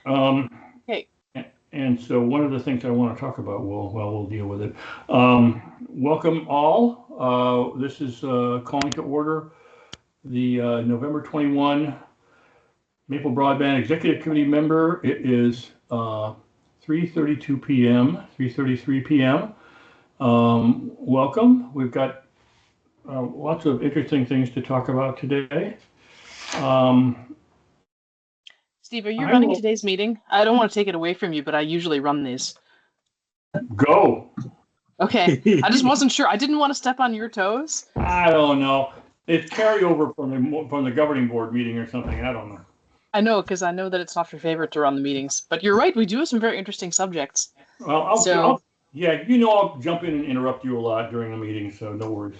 Okay. And so one of the things I want to talk about, we'll deal with it. Welcome all. This is calling to order the November 21 Maple Broadband Executive Committee member. It is 3:32 p.m., 3:33 p.m. Welcome. We've got lots of interesting things to talk about today. Um, Steve, are you I running will today's meeting? I don't want to take it away from you, but I usually run these. go. Okay. I just wasn't sure. I didn't want to step on your toes. I don't know. It's carryover from the governing board meeting or something. I don't know. I know, because I know that it's not your favorite to run the meetings. But you're right, we do have some very interesting subjects. Well, So yeah, I'll jump in and interrupt you a lot during the meeting, so no worries.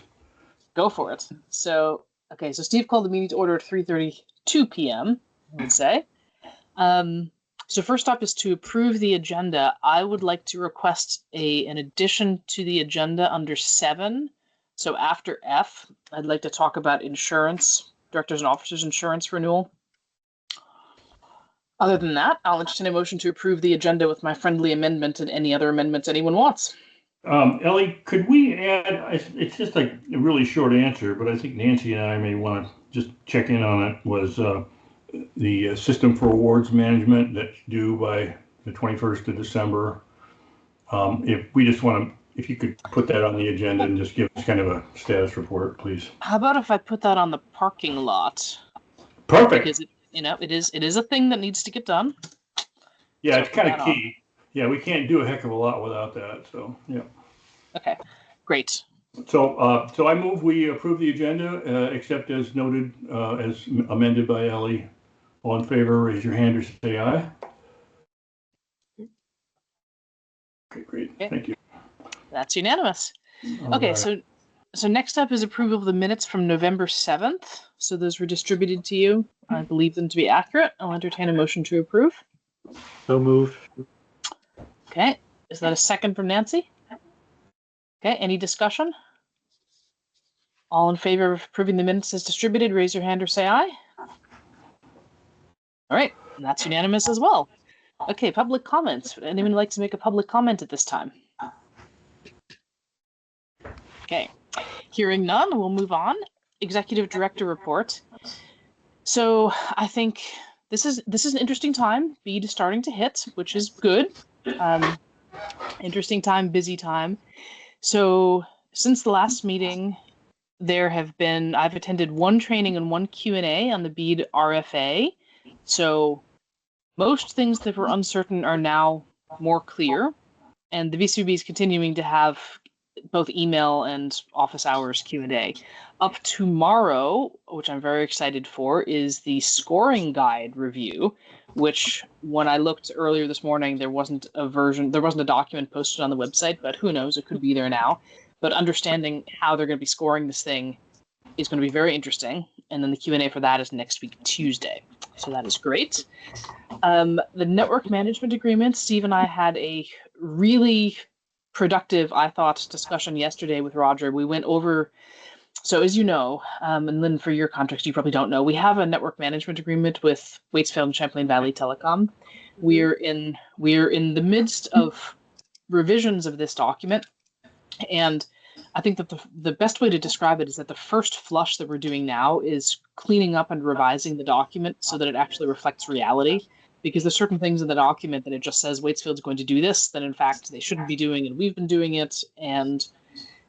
go for it. So, okay, so Steve called the meeting to order at 3:32 p.m., I would say. Um, so first up is to approve the agenda. I would like to request an addition to the agenda under 7. So after F, I'd like to talk about insurance, directors and officers insurance renewal. Other than that, I'll entertain a motion to approve the agenda with my friendly amendment and any other amendments anyone wants. Ellie, could we add? It's just like a really short answer, but I think Nancy and I may want to just check in on it. Was the system for awards management that's due by the 21st of December? If we just want to, if you could put that on the agenda and just give us kind of a status report, please. How about if I put that on the parking lot? Perfect. Because it is a thing that needs to get done. Yeah, So I'll it's put kind of that on. key. Yeah, we can't do a heck of a lot without that. So yeah. Okay, great. So I move we approve the agenda, except as noted, as amended by Ellie. All in favor, raise your hand or say aye. Okay, great. Okay, Thank you. that's unanimous. All Okay, right. so next up is approval of the minutes from November 7th. So those were distributed to you. I believe them to be accurate. I'll entertain a motion to approve. So moved. Okay, is that a second from Nancy? Okay, any discussion? All in favor of approving the minutes as distributed, raise your hand or say aye. All right, and that's unanimous as well. Okay, public comments. Would anyone like to make a public comment at this time? Okay, hearing none, we'll move on. Executive Director report. So I think this is an interesting time. BEAD is starting to hit, which is good. Interesting time, busy time. So since the last meeting, I've attended one training and one Q&A on the BEAD RFA. So most things that were uncertain are now more clear, and the VCB is continuing to have both email and office hours Q&A. Up tomorrow, which I'm very excited for, is the scoring guide review, which when I looked earlier this morning, there wasn't a document posted on the website, but who knows, it could be there now. But understanding how they're going to be scoring this thing is going to be very interesting. And then the Q&A for that is next week, Tuesday. So that is great. The network management agreement, Steve and I had a really productive, I thought, discussion yesterday with Roger. We went over, so as you know, and then for your context, you probably don't know, we have a network management agreement with Waitsfield and Champlain Valley Telecom. We're in the midst of revisions of this document, and I think that the best way to describe it is that the first flush that we're doing now is cleaning up and revising the document so that it actually reflects reality. Because there's certain things in the document that it just says Waitsfield's going to do this, that in fact they shouldn't be doing, and we've been doing it. And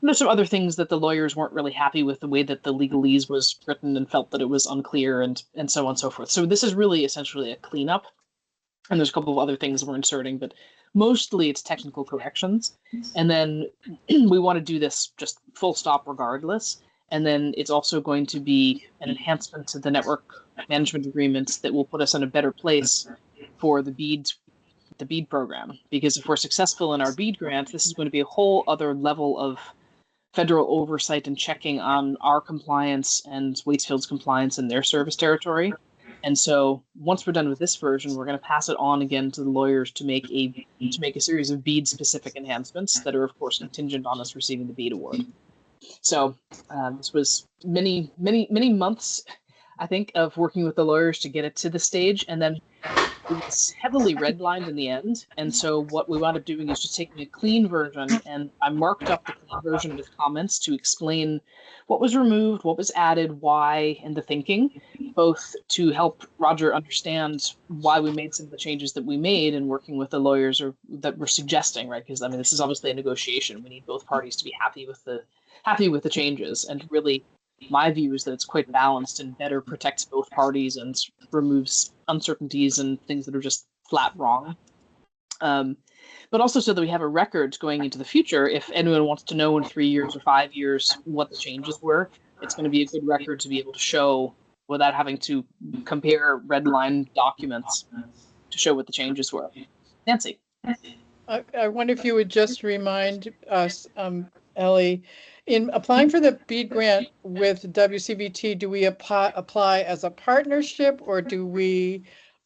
there's some other things that the lawyers weren't really happy with the way that the legalese was written and felt that it was unclear and so on and so forth. So this is really essentially a cleanup. And there's a couple of other things we're inserting, but mostly it's technical corrections. And then we want to do this just full stop regardless. And then it's also going to be an enhancement to the network management agreements that will put us in a better place for the BEAD program. Because if we're successful in our BEAD grant, this is going to be a whole other level of federal oversight and checking on our compliance and Waitsfield's compliance in their service territory. And so once we're done with this version, we're going to pass it on again to the lawyers to make a series of BEAD specific enhancements that are, of course, contingent on us receiving the BEAD award. So this was many months, I think, of working with the lawyers to get it to the stage. And then it was heavily redlined in the end. And so what we wound up doing is just taking a clean version, and I marked up the clean version with comments to explain what was removed, what was added, why, and the thinking, both to help Roger understand why we made some of the changes that we made and working with the lawyers or that we're suggesting, right? Because I mean, this is obviously a negotiation. We need both parties to be happy with the changes, and really my view is that it's quite balanced and better protects both parties and removes uncertainties and things that are just flat wrong. But also so that we have a record going into the future. If anyone wants to know in 3 years or 5 years what the changes were, it's going to be a good record to be able to show without having to compare red line documents to show what the changes were. Nancy. I wonder if you would just remind us, Ellie, in applying for the BEAD grant with WCBT, do we apply as a partnership, or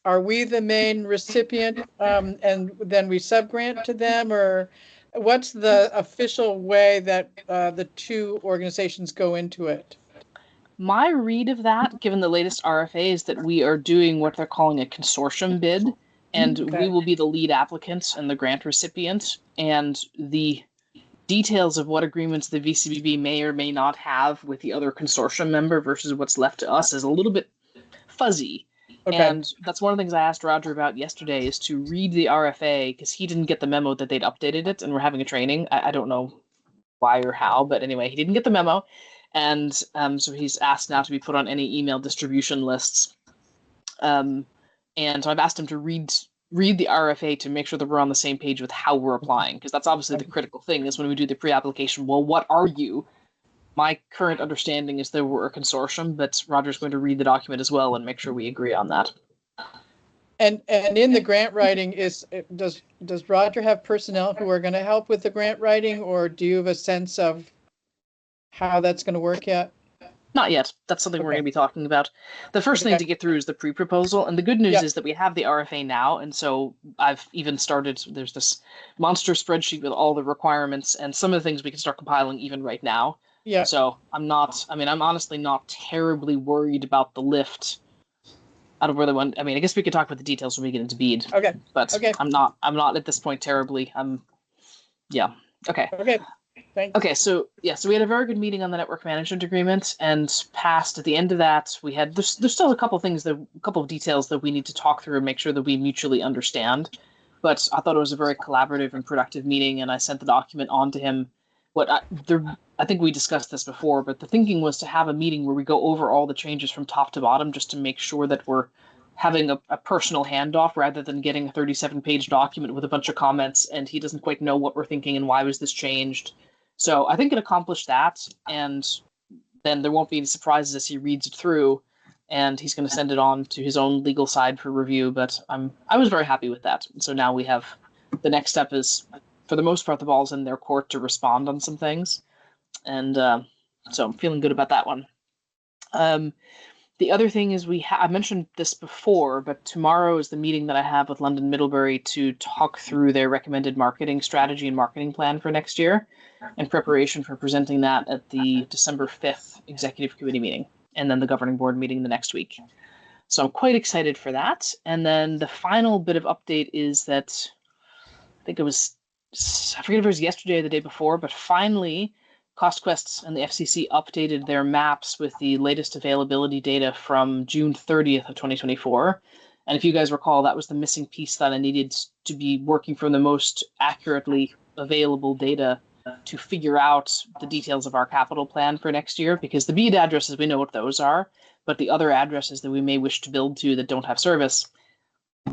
are we the main recipient and then we subgrant to them, or what's the official way that the two organizations go into it? My read of that, given the latest RFA, is that we are doing what they're calling a consortium bid, and we will be the lead applicant and the grant recipient, and the details of what agreements the VCBB may or may not have with the other consortium member versus what's left to us is a little bit fuzzy. Okay. And that's one of the things I asked Roger about yesterday, is to read the RFA, because he didn't get the memo that they'd updated it, and we're having a training. I don't know why or how, but anyway, he didn't get the memo. And so he's asked now to be put on any email distribution lists. And so I've asked him to read the RFA to make sure that we're on the same page with how we're applying, because that's obviously the critical thing is when we do the pre-application, well, what are you? My current understanding is that we're a consortium, but Roger's going to read the document as well and make sure we agree on that. And in the grant writing, does Roger have personnel who are going to help with the grant writing, or do you have a sense of how that's going to work yet? Not yet. That's something we're going to be talking about. The first thing to get through is the pre-proposal. And the good news is that we have the RFA now. And so I've even started, there's this monster spreadsheet with all the requirements and some of the things we can start compiling even right now. Yeah. So I'm honestly not terribly worried about the lift. I don't really want, I guess we could talk about the details when we get into BEAD. Okay. But I'm not at this point terribly. Yeah. Okay. Okay. Thanks. Okay, so we had a very good meeting on the network management agreement, and passed at the end of that. We had there's still a couple of details that we need to talk through and make sure that we mutually understand. But I thought it was a very collaborative and productive meeting, and I sent the document on to him. I think we discussed this before, but the thinking was to have a meeting where we go over all the changes from top to bottom, just to make sure that we're having a personal handoff rather than getting a 37-page document with a bunch of comments and he doesn't quite know what we're thinking and why was this changed. So I think it accomplished that, and then there won't be any surprises as he reads it through, and he's going to send it on to his own legal side for review. But I was very happy with that. So now we have the next step is, for the most part, the ball's in their court to respond on some things, and so I'm feeling good about that one. The other thing is I mentioned this before, but tomorrow is the meeting that I have with London Middlebury to talk through their recommended marketing strategy and marketing plan for next year, in preparation for presenting that at the December 5th Executive Committee meeting, and then the Governing Board meeting the next week. So I'm quite excited for that. And then the final bit of update is that I forget if it was yesterday or the day before, but finally CostQuest and the FCC updated their maps with the latest availability data from June 30th of 2024. And if you guys recall, that was the missing piece that I needed to be working from the most accurately available data to figure out the details of our capital plan for next year, because the BEAD addresses, we know what those are, but the other addresses that we may wish to build to that don't have service,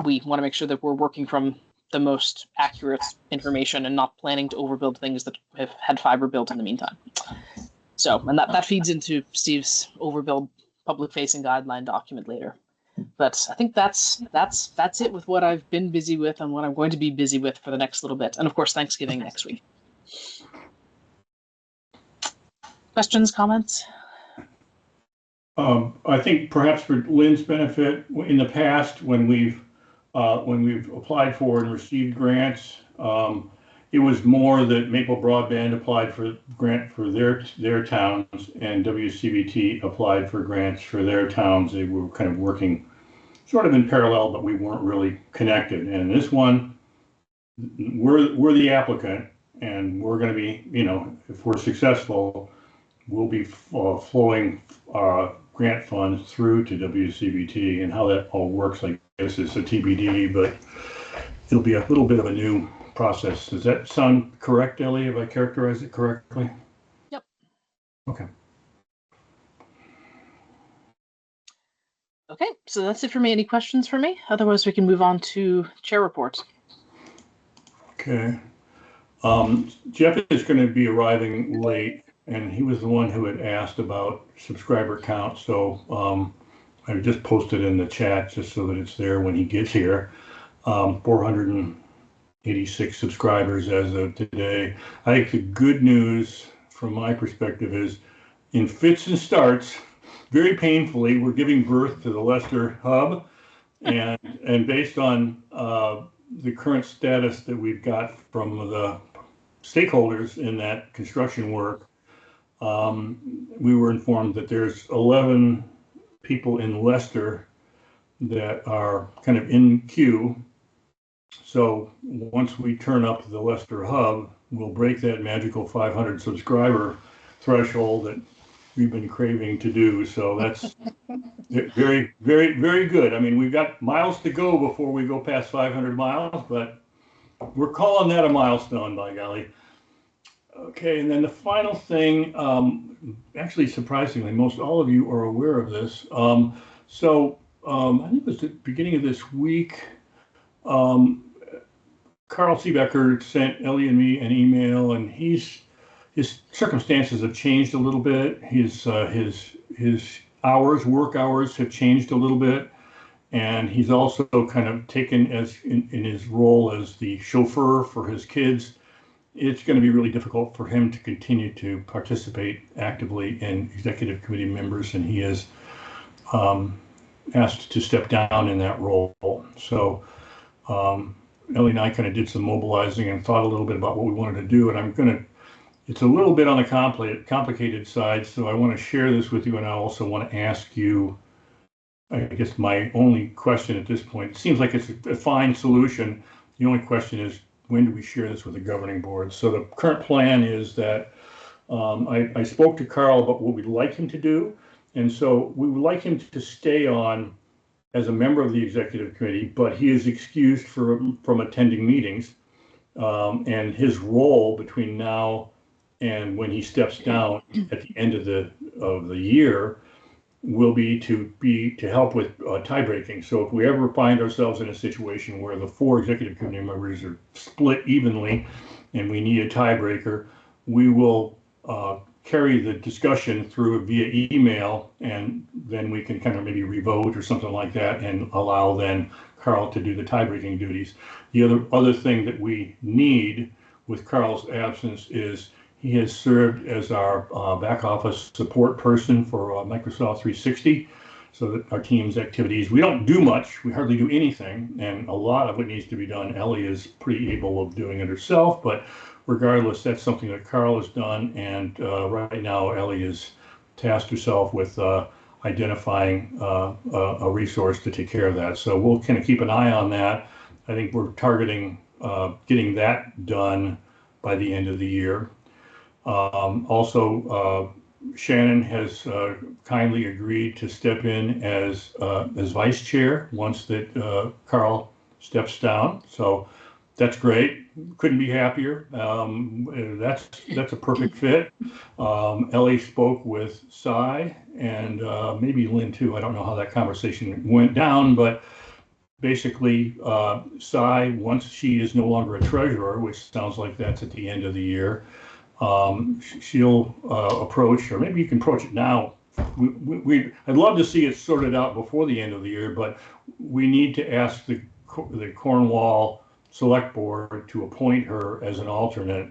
we want to make sure that we're working from the most accurate information and not planning to overbuild things that have had fiber built in the meantime. So, and that feeds into Steve's overbuild public-facing guideline document later. But I think that's it with what I've been busy with and what I'm going to be busy with for the next little bit. And of course, Thanksgiving next week. Questions, comments? I think perhaps for Lynn's benefit, in the past, when we've applied for and received grants, it was more that Maple Broadband applied for grant for their towns, and WCBT applied for grants for their towns. They were kind of working sort of in parallel, but we weren't really connected. And this one, we're the applicant, and we're going to be, if we're successful, we'll be flowing grant funds through to WCBT, and how that all works, I guess, is a TBD, but it'll be a little bit of a new process. Does that sound correct, Ellie? Have I characterized it correctly? Yep. Okay. Okay, so that's it for me. Any questions for me? Otherwise, we can move on to chair reports. Okay. Jeff is going to be arriving late, and he was the one who had asked about subscriber count. So I just posted in the chat just so that it's there when he gets here. 486 subscribers as of today. I think the good news from my perspective is, in fits and starts, very painfully, we're giving birth to the Leicester Hub, and based on the current status that we've got from the stakeholders in that construction work, we were informed that there's 11 people in Leicester that are kind of in queue. So once we turn up the Leicester Hub, we'll break that magical 500 subscriber threshold that we've been craving to do. So that's very, very, very good. I mean, we've got miles to go before we go past 500 miles, but we're calling that a milestone, by golly. Okay, and then the final thing, actually surprisingly, most all of you are aware of this. I think it was the beginning of this week, Carl Seebecker sent Ellie and me an email, and his circumstances have changed a little bit. His work hours have changed a little bit, and he's also kind of taken in his role as the chauffeur for his kids. It's going to be really difficult for him to continue to participate actively in executive committee members, and he has asked to step down in that role. So Ellie and I kind of did some mobilizing and thought a little bit about what we wanted to do, and it's a little bit on the complicated side, so I want to share this with you, and I also want to ask you, I guess my only question at this point, it seems like it's a fine solution. The only question is, when do we share this with the governing board? So the current plan is that I spoke to Carl about what we'd like him to do, and so we would like him to stay on as a member of the executive committee, but he is excused from attending meetings, and his role between now and when he steps down at the end of the year will be to help with tie breaking. So if we ever find ourselves in a situation where the 4 executive committee members are split evenly and we need a tiebreaker, we will carry the discussion through via email, and then we can kind of maybe revote or something like that and allow then Carl to do the tie-breaking duties. The other thing that we need with Carl's absence is he has served as our back office support person for Microsoft 360, so that our team's activities, we don't do much, we hardly do anything, and a lot of it needs to be done. Ellie is pretty able of doing it herself, but regardless, that's something that Carl has done, and right now Ellie has tasked herself with identifying a resource to take care of that. So we'll kind of keep an eye on that. I think we're targeting getting that done by the end of the year. Also, Shannon has kindly agreed to step in as vice chair once that Carl steps down. So that's great. Couldn't be happier. That's a perfect fit. Ellie spoke with Cy and maybe Lynn too. I don't know how that conversation went down, but basically Cy, once she is no longer a treasurer, which sounds like that's at the end of the year, she'll approach, or maybe you can approach it now. I'd love to see it sorted out before the end of the year, but we need to ask the Cornwall Select Board to appoint her as an alternate.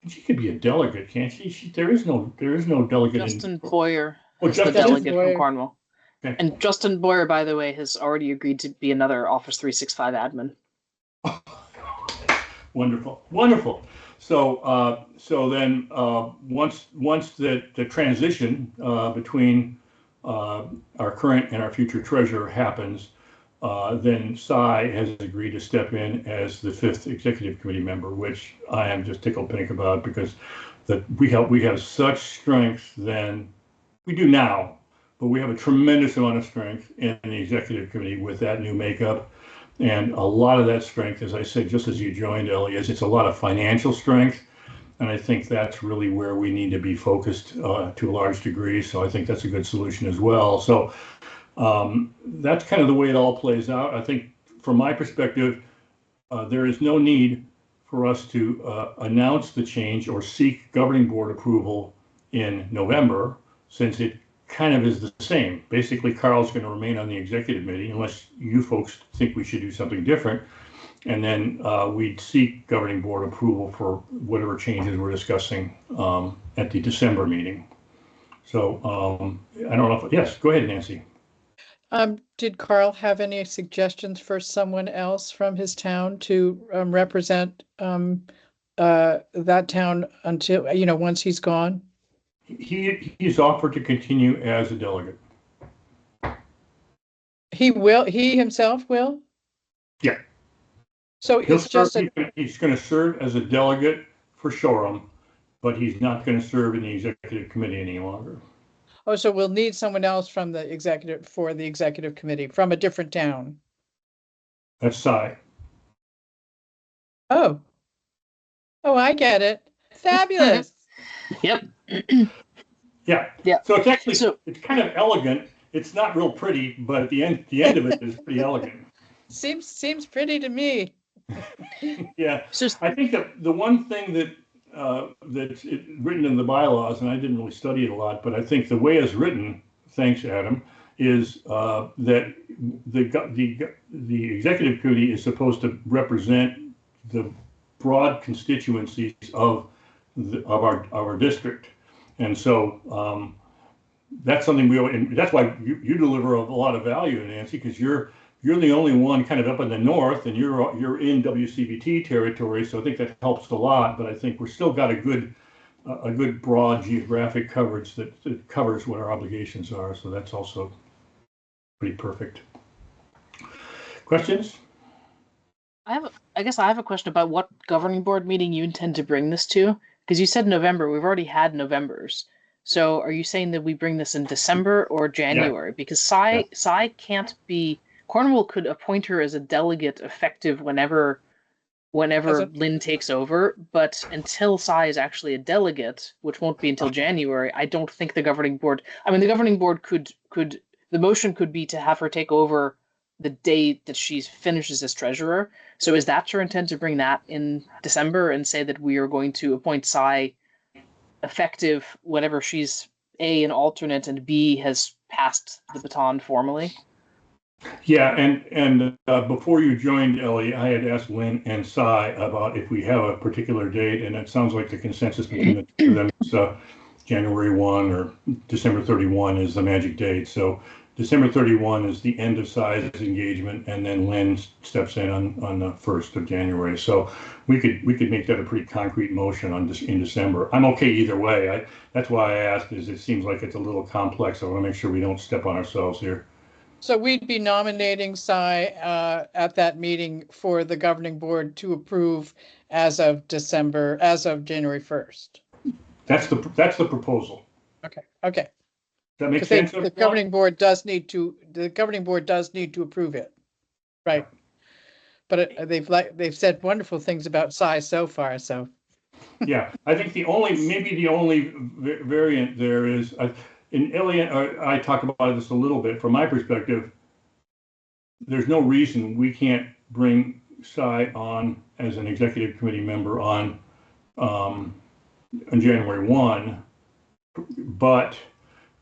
She could be a delegate, can't she? There is no delegate. Justin Boyer is the delegate from Cornwall. Okay. And Justin Boyer, by the way, has already agreed to be another Office 365 admin. Wonderful. So then once the transition between our current and our future treasurer happens, then Cy has agreed to step in as the 5th executive committee member, which I am just tickled pink about, because we have such strength then. We do now, but we have a tremendous amount of strength in the executive committee with that new makeup. And a lot of that strength, as I said, just as you joined, Ellie, is it's a lot of financial strength. And I think that's really where we need to be focused to a large degree. So I think that's a good solution as well. So that's kind of the way it all plays out. I think from my perspective, there is no need for us to announce the change or seek governing board approval in November, since it kind of is the same. Basically, Carl's going to remain on the executive committee unless you folks think we should do something different. And then we'd seek governing board approval for whatever changes we're discussing at the December meeting. So I don't know if, yes, go ahead, Nancy. Did Carl have any suggestions for someone else from his town to represent that town until, once he's gone? He's offered to continue as a delegate. He himself will? Yeah. So it's just he's going to serve as a delegate for Shoreham, but he's not going to serve in the executive committee any longer. Oh, so we'll need someone else from the executive committee from a different town. That's Cy. Oh, I get it. Fabulous. Yep. Yeah. So it's actually it's kind of elegant. It's not real pretty, but at the end of it is pretty elegant. Seems pretty to me. Yeah. I think that the one thing that that's written in the bylaws, and I didn't really study it a lot, but I think the way it's written, thanks Adam, is that the executive committee is supposed to represent the broad constituencies of our district, and so that's something and that's why you deliver a lot of value, Nancy, because you're the only one kind of up in the north, and you're in WCBT territory, so I think that helps a lot. But I think we're still got a good broad geographic coverage that covers what our obligations are. So that's also pretty perfect. Questions? I guess I have a question about what governing board meeting you intend to bring this to, because you said November. We've already had Novembers. So are you saying that we bring this in December or January? Yeah. Because Cy can't be. Cornwall could appoint her as a delegate effective whenever Lynn takes over, but until Cy is actually a delegate, which won't be until January, I don't think the governing board. I mean, the governing board could the motion could be to have her take over the day that she finishes as treasurer. So is that your intent, to bring that in December and say that we are going to appoint Cy effective whenever she's A, an alternate, and B, has passed the baton formally? Yeah, and before you joined, Ellie, I had asked Lynn and Cy about if we have a particular date, and it sounds like the consensus between the two of them is January 1 or December 31 is the magic date. So December 31 is the end of Cy's engagement, and then Lynn steps in on the 1st of January. So we could make that a pretty concrete motion in December. I'm okay either way. That's why I asked, is it seems like it's a little complex. I want to make sure we don't step on ourselves here. So we'd be nominating Cy at that meeting for the governing board to approve as of January 1st. That's the proposal. Okay. Does that make sense? The governing board does need to approve it, right? But they've said wonderful things about Cy so far. So. Yeah, I think the only variant there is. In Ellie, I talk about this a little bit. From my perspective, there's no reason we can't bring Cy on as an executive committee member on January 1, but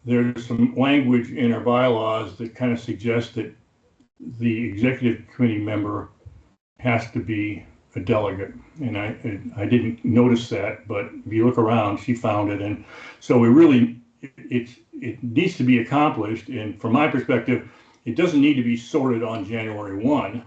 there's some language in our bylaws that kind of suggests that the executive committee member has to be a delegate, and I didn't notice that, but if you look around, she found it, and so we really. It needs to be accomplished, and from my perspective, it doesn't need to be sorted on January 1.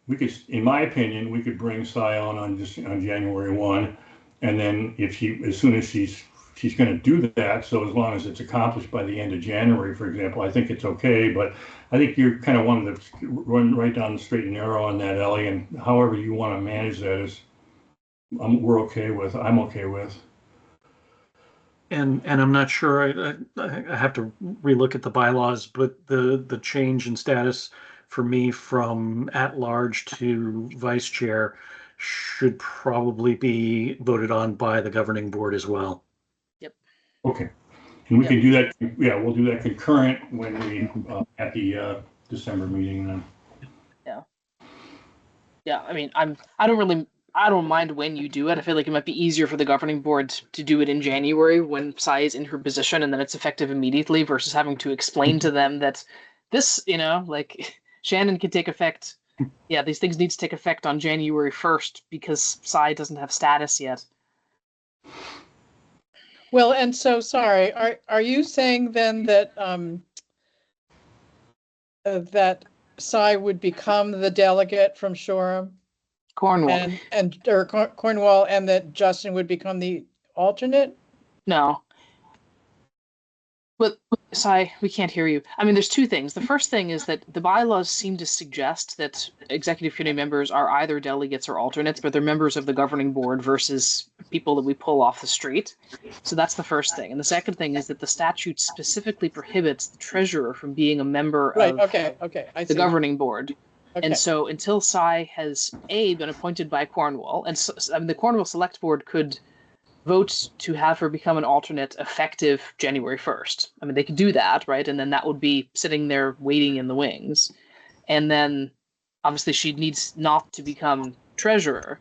We could, in my opinion, we could bring Cy on January 1, and then as soon as she's she's going to do that. So as long as it's accomplished by the end of January, for example, I think it's okay. But I think you're kind of wanting to run right down the straight and narrow on that, Ellie, and however you want to manage that is, we're okay with. I'm okay with. And I'm not sure. I have to relook at the bylaws, but the change in status for me from at large to vice chair should probably be voted on by the governing board as well. Yep. Okay. And we can do that. Yeah, we'll do that concurrent when we at the December meeting then. Yeah. Yeah. I mean, I don't mind when you do it. I feel like it might be easier for the governing board to do it in January when Sai is in her position and then it's effective immediately versus having to explain to them that this, like Shannon can take effect. Yeah, these things need to take effect on January 1st because Sai doesn't have status yet. Well, and so sorry, are you saying then that that Sai would become the delegate from Shoreham Cornwall. or Cornwall, and that Justin would become the alternate? No. But Sai, we can't hear you. I mean, there's two things. The first thing is that the bylaws seem to suggest that executive committee members are either delegates or alternates, but they're members of the governing board versus people that we pull off the street. So that's the first thing. And the second thing is that the statute specifically prohibits the treasurer from being a member of I the see. governing board. Okay. And so until Sai has been appointed by Cornwall, and so, I mean, the Cornwall Select Board could vote to have her become an alternate effective January 1st. I mean, they could do that, right? And then that would be sitting there waiting in the wings. And then obviously she needs not to become treasurer.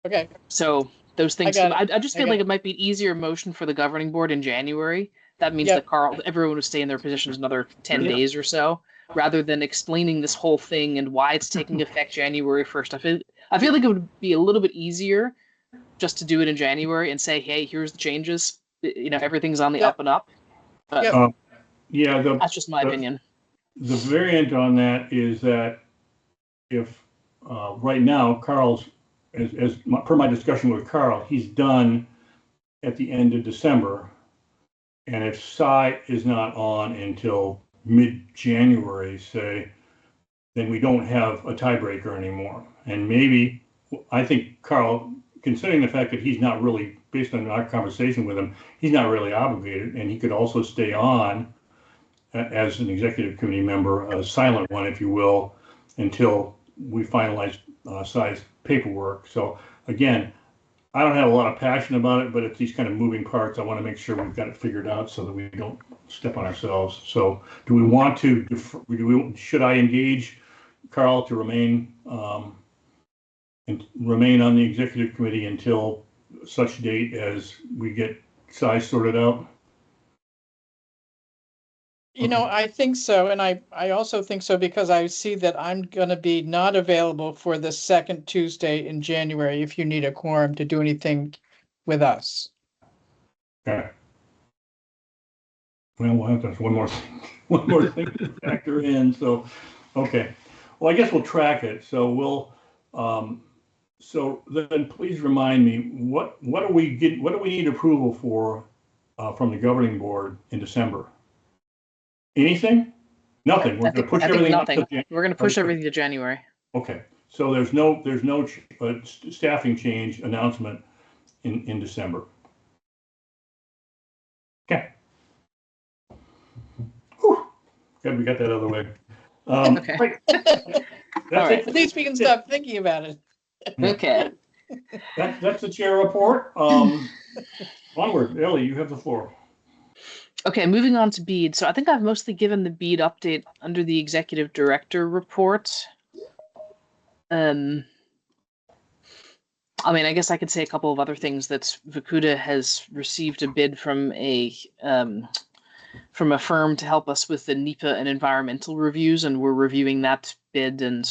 Okay. So those things, I just feel like it might be an easier motion for the governing board in January. That means that everyone would stay in their positions another 10 days or so, rather than explaining this whole thing and why it's taking effect January 1st. I feel like it would be a little bit easier just to do it in January and say, hey, here's the changes. Everything's on the up and up. But that's just my opinion. The variant on that is that if right now Carl's, per my discussion with Carl, he's done at the end of December, and if Sai is not on until mid-January, say, then we don't have a tiebreaker anymore. And maybe, I think Carl, considering the fact that he's not really, based on our conversation with him, he's not really obligated, and he could also stay on as an executive committee member, a silent one, if you will, until we finalize Sai's paperwork. So again, I don't have a lot of passion about it, but it's these kind of moving parts. I want to make sure we've got it figured out so that we don't step on ourselves. So do we want to, should I engage Carl to remain and remain on the executive committee until such date as we get Sai sorted out? I think so. And I also think so because I see that I'm going to be not available for the second Tuesday in January if you need a quorum to do anything with us. Okay. Well, we'll have one more thing to factor in. So, okay. Well, I guess we'll track it. So we'll, so then please remind me, what do we need approval for from the governing board in December? Anything? Nothing. We're going to push everything. Nothing. We're going to push everything to January. Okay. So there's no staffing change announcement in December. Okay. Whew. Good, we got that out of the way. Okay. Right. All right. At least we can stop thinking about it. Okay. That's the chair report. Onward, Ellie, you have the floor. Okay, moving on to BEAD. So I think I've mostly given the BEAD update under the executive director report. I mean, I guess I could say a couple of other things. That Vakuda has received a bid from a firm to help us with the NEPA and environmental reviews, and we're reviewing that bid and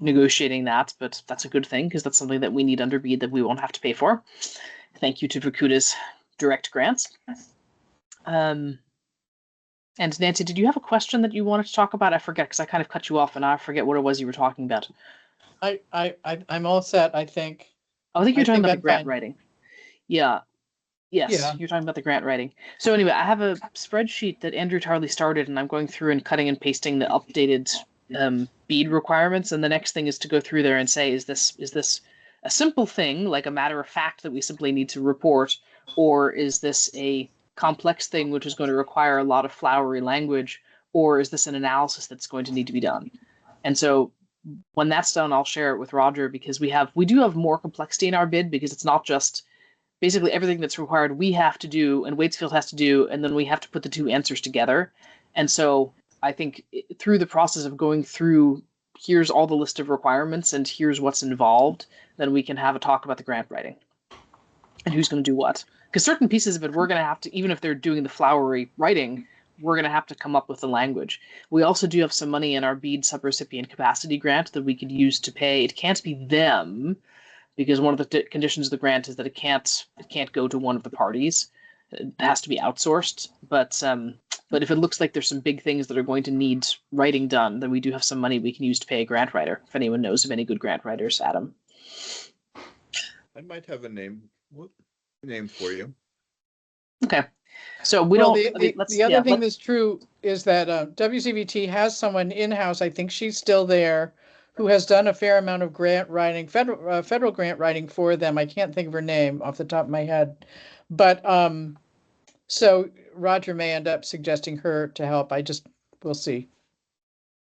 negotiating that. But that's a good thing because that's something that we need under BEAD that we won't have to pay for. Thank you to Vakuda's direct grants. And Nancy, did you have a question that you wanted to talk about? I forget because I kind of cut you off and I forget what it was you were talking about. I'm all set, I think. I think you're talking about the grant writing. Yeah. Yes, Yeah. you're talking about the grant writing. So anyway, I have a spreadsheet that Andrew Tarley started, and I'm going through and cutting and pasting the updated BEAD requirements. And the next thing is to go through there and say, is this a simple thing, like a matter of fact that we simply need to report, or is this a complex thing which is going to require a lot of flowery language, or is this an analysis that's going to need to be done? And so when that's done, I'll share it with Roger, because we do have more complexity in our bid, because it's not just basically everything that's required we have to do and Waitsfield has to do, and then we have to put the two answers together. And so I think through the process of going through, here's all the list of requirements and here's what's involved, then we can have a talk about the grant writing and who's going to do what. Because certain pieces of it, we're going to have to, even if they're doing the flowery writing, we're going to have to come up with the language. We also do have some money in our BEAD subrecipient capacity grant that we could use to pay. It can't be them, because one of the conditions of the grant is that it can't go to one of the parties. It has to be outsourced. But if it looks like there's some big things that are going to need writing done, then we do have some money we can use to pay a grant writer. If anyone knows of any good grant writers, Adam. I might have a name for you. Okay. So we Well, don't. the other thing that's true is that WCVT has someone in-house, I think she's still there, who has done a fair amount of grant writing, federal grant writing for them. I can't think of her name off the top of my head. But so Roger may end up suggesting her to help. We'll see.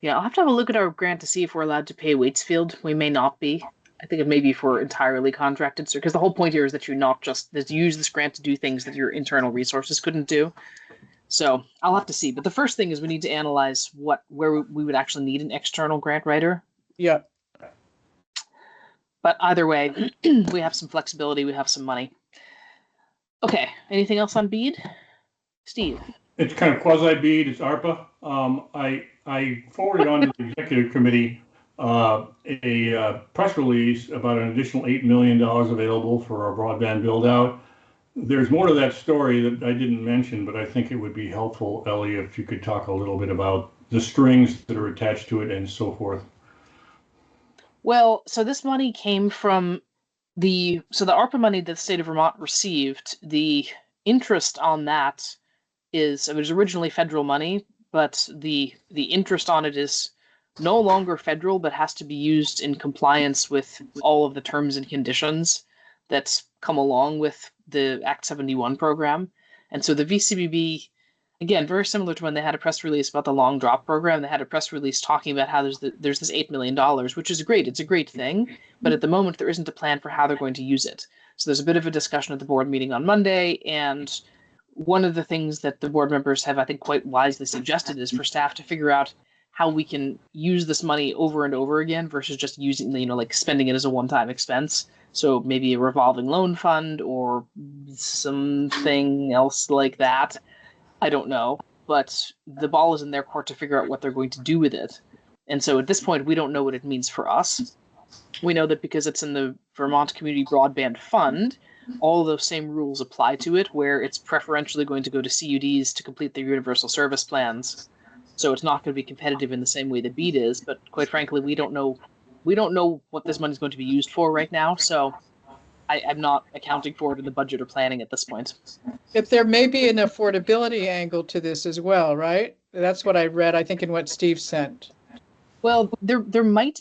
Yeah, I'll have to have a look at our grant to see if we're allowed to pay Waitsfield. We may not be. I think it may be for entirely contracted, because the whole point here is that you use this grant to do things that your internal resources couldn't do. So I'll have to see. But the first thing is we need to analyze where we would actually need an external grant writer. Yeah. But either way, we have some flexibility. We have some money. Okay. Anything else on BEAD? Steve? It's kind of quasi-BEAD. It's ARPA. I forwarded on to the executive committee a press release about an additional $8 million available for our broadband build-out. There's more to that story that I didn't mention, but I think it would be helpful, Ellie, if you could talk a little bit about the strings that are attached to it and so forth. Well, so this money came from the ARPA money that the state of Vermont received. The interest on that it was originally federal money, but the interest on it is no longer federal, but has to be used in compliance with all of the terms and conditions that come along with the Act 71 program. And so the VCBB, again, very similar to when they had a press release about the long drop program, they had a press release talking about how there's this $8 million, which is great. It's a great thing. But at the moment, there isn't a plan for how they're going to use it. So there's a bit of a discussion at the board meeting on Monday. And one of the things that the board members have, I think, quite wisely suggested is for staff to figure out how we can use this money over and over again versus just using, like spending it as a one-time expense. So maybe a revolving loan fund or something else like that. I don't know, but the ball is in their court to figure out what they're going to do with it. And so at this point, we don't know what it means for us. We know that because it's in the Vermont Community Broadband Fund, all of those same rules apply to it, where it's preferentially going to go to CUDs to complete their universal service plans. So it's not going to be competitive in the same way that BEAD is, but quite frankly, we don't know what this money is going to be used for right now. So I'm not accounting for it in the budget or planning at this point. If there may be an affordability angle to this as well, right? That's what I read, I think, in what Steve sent. Well, there might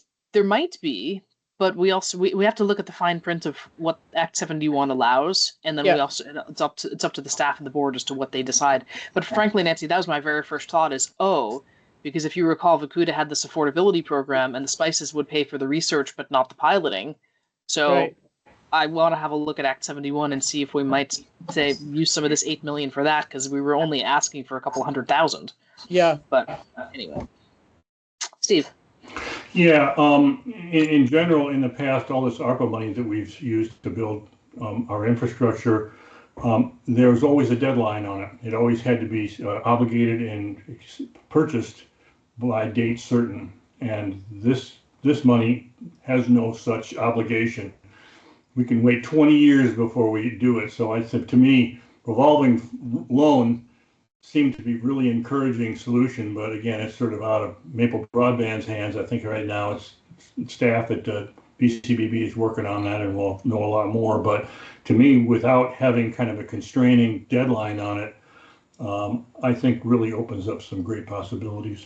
be, but we have to look at the fine print of what Act 71 allows, and then we also it's up to the staff and the board as to what they decide. But frankly, Nancy, that was my very first thought is, because if you recall, Vacuda had this affordability program, and the Spices would pay for the research but not the piloting. So right. I want to have a look at Act 71 and see if we might use some of this $8 million for that, because we were only asking for a couple $100,000. Yeah. But anyway, Steve. Yeah, in general, in the past, all this ARPA money that we've used to build our infrastructure, there was always a deadline on it. It always had to be obligated and purchased by date certain. And this money has no such obligation. We can wait 20 years before we do it. So I said, to me, revolving loan seemed to be really encouraging solution, but again, it's sort of out of Maple Broadband's hands. I think right now it's staff at BCBB is working on that and we'll know a lot more. But to me, without having kind of a constraining deadline on it, I think really opens up some great possibilities.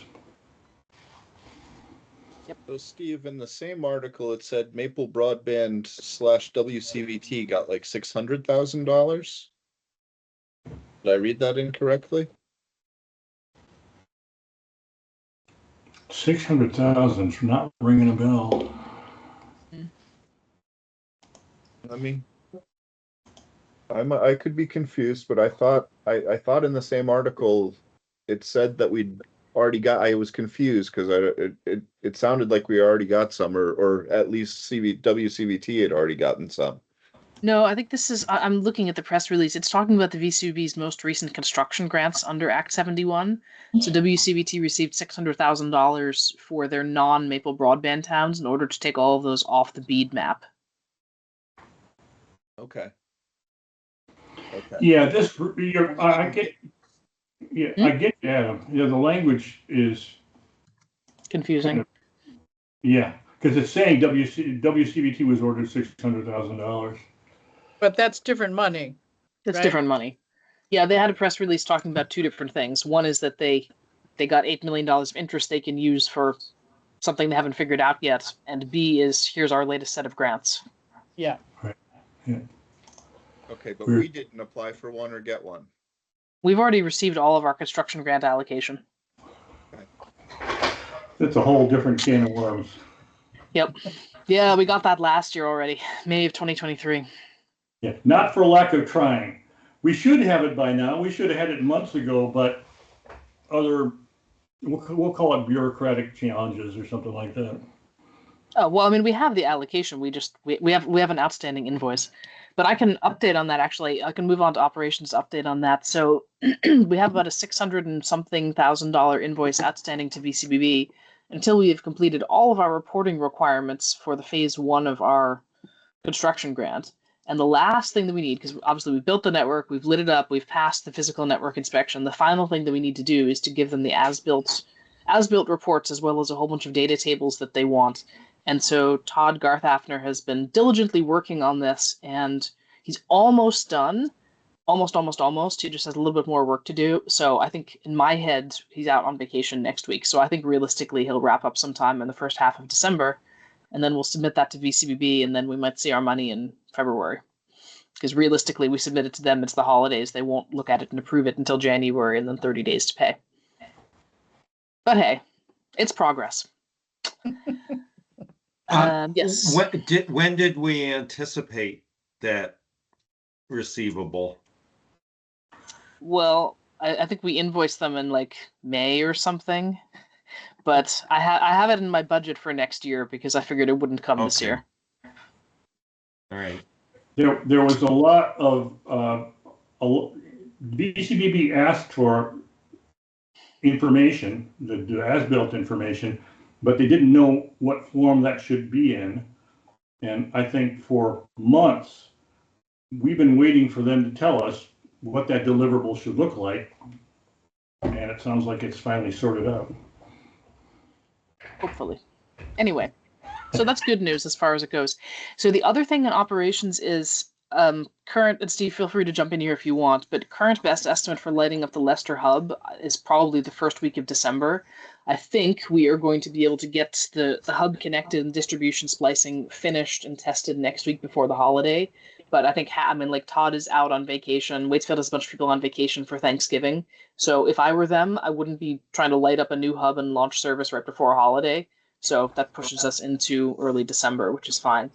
So Steve, in the same article, it said Maple Broadband / WCVT got like $600,000. Did I read that incorrectly? 600,000 is not ringing a bell. I could be confused, but I thought in the same article it said that we'd already got. I was confused because it sounded like we already got some, or at least WCVT had already gotten some. No, I think this is, I'm looking at the press release. It's talking about the VCB's most recent construction grants under Act 71. So WCVT received $600,000 for their non-Maple broadband towns in order to take all of those off the BEAD map. Okay. Yeah, I get. Yeah, I get. Yeah, the language is Confusing. kind of, yeah, because it's saying WCVT was ordered $600,000. But that's different money. That's right? different money. Yeah, they had a press release talking about two different things. One is that they got $8 million of interest they can use for something they haven't figured out yet. And B is, here's our latest set of grants. Yeah. Right. Yeah. Okay, but we didn't apply for one or get one. We've already received all of our construction grant allocation. That's a whole different can of worms. Yep. Yeah, we got that last year already, May of 2023. Yeah, not for lack of trying. We should have it by now. We should have had it months ago, but we'll call it bureaucratic challenges or something like that. Oh, well, I mean, we have the allocation. We have an outstanding invoice. But I can update on that, actually. I can move on to operations update on that. So we have about a $600 and something thousand invoice outstanding to VCBB until we have completed all of our reporting requirements for the phase 1 of our construction grant. And the last thing that we need, because obviously we built the network, we've lit it up, we've passed the physical network inspection. The final thing that we need to do is to give them the as-built reports, as well as a whole bunch of data tables that they want. And so Todd Garthafner has been diligently working on this, and he's almost done. Almost. He just has a little bit more work to do. So I think in my head, he's out on vacation next week. So I think realistically, he'll wrap up sometime in the first half of December, and then we'll submit that to VCBB, and then we might see our money in February. Because realistically, we submit it to them, it's the holidays. They won't look at it and approve it until January, and then 30 days to pay. But hey, it's progress. Yes. When did we anticipate that receivable? Well, I think we invoiced them in like May or something, but I have it in my budget for next year because I figured it wouldn't come this year. All right. There was a lot of BCBB asked for information, the as-built information, but they didn't know what form that should be in. And I think for months, we've been waiting for them to tell us what that deliverable should look like. And it sounds like it's finally sorted out. Hopefully. Anyway, so that's good news as far as it goes. So the other thing in operations is current, and Steve, feel free to jump in here if you want, but current best estimate for lighting up the Leicester hub is probably the first week of December. I think we are going to be able to get the hub connected and distribution splicing finished and tested next week before the holiday. But I think, Todd is out on vacation. Waitsfield has a bunch of people on vacation for Thanksgiving. So if I were them, I wouldn't be trying to light up a new hub and launch service right before a holiday. So that pushes us into early December, which is fine.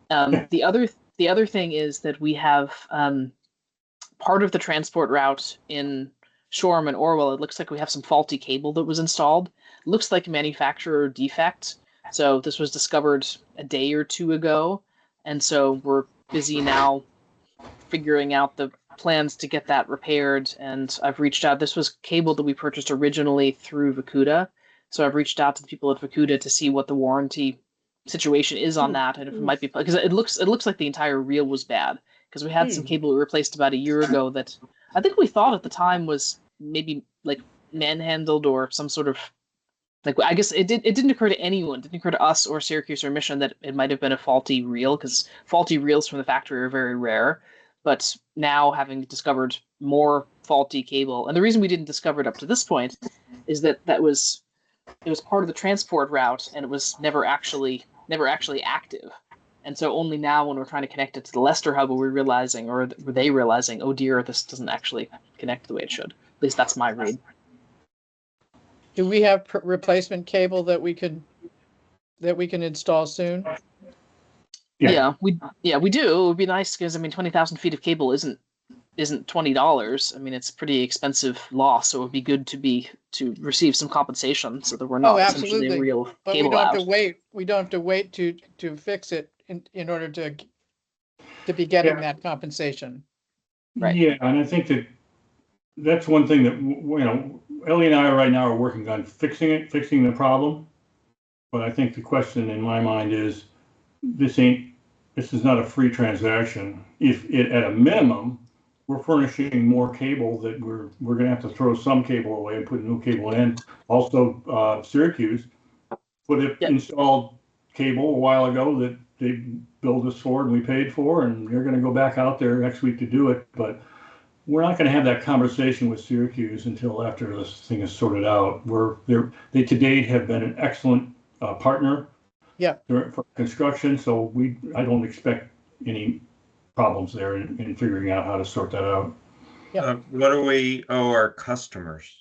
The other thing is that we have part of the transport route in Shoreham and Orwell. It looks like we have some faulty cable that was installed. It looks like a manufacturer defect. So this was discovered a day or two ago. And so we're busy now figuring out the plans to get that repaired. And I've reached out. This was cable that we purchased originally through Vacuda. So I've reached out to the people at Vacuda to see what the warranty situation is on that, and if it might be, because it looks like the entire reel was bad, because we had some cable we replaced about a year ago that I think we thought at the time was maybe like manhandled or some sort of Like, I guess it didn't occur to anyone, it didn't occur to us or Syracuse or Mission that it might have been a faulty reel, because faulty reels from the factory are very rare. But now, having discovered more faulty cable, and the reason we didn't discover it up to this point is that it was part of the transport route, and it was never actually active. And so only now, when we're trying to connect it to the Leicester hub, were they realizing, oh dear, this doesn't actually connect the way it should. At least that's my read. Do we have replacement cable that we can install soon? Yeah. We do. It would be nice, because 20,000 feet of cable isn't $20. I mean, it's pretty expensive loss, so it would be good to receive some compensation, so that we're not essentially a real but cable we don't out. have to wait. We don't have to wait to fix it in order to be getting that compensation. Right. Yeah, and I think that's one thing that, Ellie and I right now are working on fixing the problem. But I think the question in my mind is, this is not a free transaction. If it, at a minimum, we're furnishing more cable, that we're going to have to throw some cable away and put new cable in. Also, Syracuse installed cable a while ago that they billed us for and we paid for, and they're going to go back out there next week to do it. But we're not going to have that conversation with Syracuse until after this thing is sorted out. They to date have been an excellent partner. Yeah. For construction, so I don't expect any problems there in figuring out how to sort that out. Yeah. What do we owe our customers?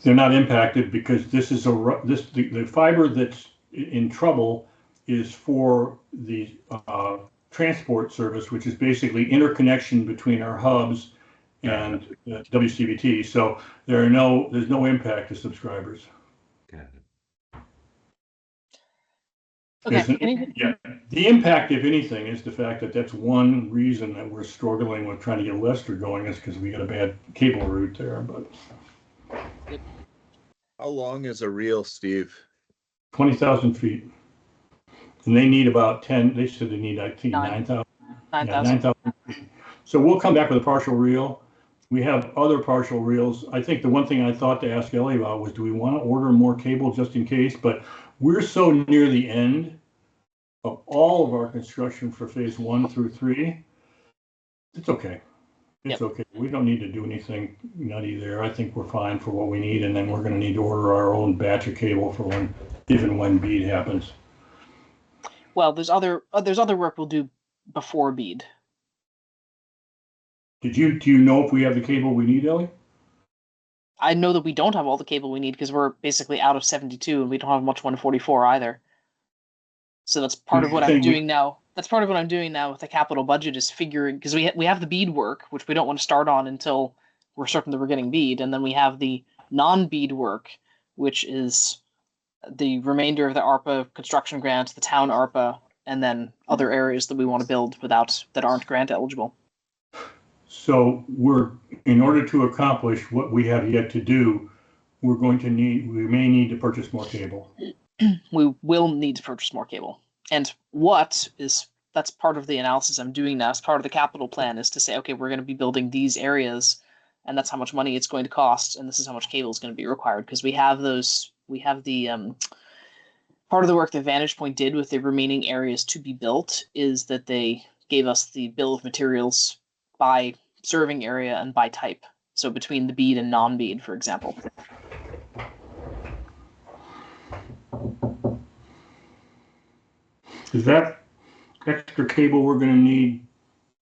They're not impacted, because this is the fiber that's in trouble is for the transport service, which is basically interconnection between our hubs and WCBT. So there's no impact to subscribers. Got it. Okay. The impact, if anything, is the fact that that's one reason that we're struggling with trying to get Leicester going, is because we got a bad cable route there. But How long is a reel, Steve? 20,000 feet, and they need about 10. They said they need, I think, 9,000. 9,000. feet. So we'll come back with a partial reel. We have other partial reels. I think the one thing I thought to ask Ellie about was, do we want to order more cable just in case? But we're so near the end of all of our construction for phase 1 through 3. It's okay. It's okay. We don't need to do anything nutty there. I think we're fine for what we need, and then we're going to need to order our own batch of cable for when BEAD happens. Well, there's other work we'll do before BEAD. Do you know if we have the cable we need, Ellie? I know that we don't have all the cable we need, because we're basically out of 72, and we don't have much 144 either. So that's part of what I'm doing now. That's part of what I'm doing now with the capital budget, is figuring, because we have the BEAD work, which we don't want to start on until we're certain that we're getting BEAD, and then we have the non-BEAD work, which is the remainder of the ARPA construction grant, the town ARPA, and then other areas that we want to build that aren't grant eligible. So in order to accomplish what we have yet to do, we may need to purchase more cable. We will need to purchase more cable. And that's part of the analysis I'm doing now. As part of the capital plan, is to say, okay, we're going to be building these areas, and that's how much money it's going to cost, and this is how much cable is going to be required, because we have the part of the work that Vantage Point did with the remaining areas to be built is that they gave us the bill of materials by serving area and by type. So between the BEAD and non-BEAD, for example. Is that extra cable we're going to need,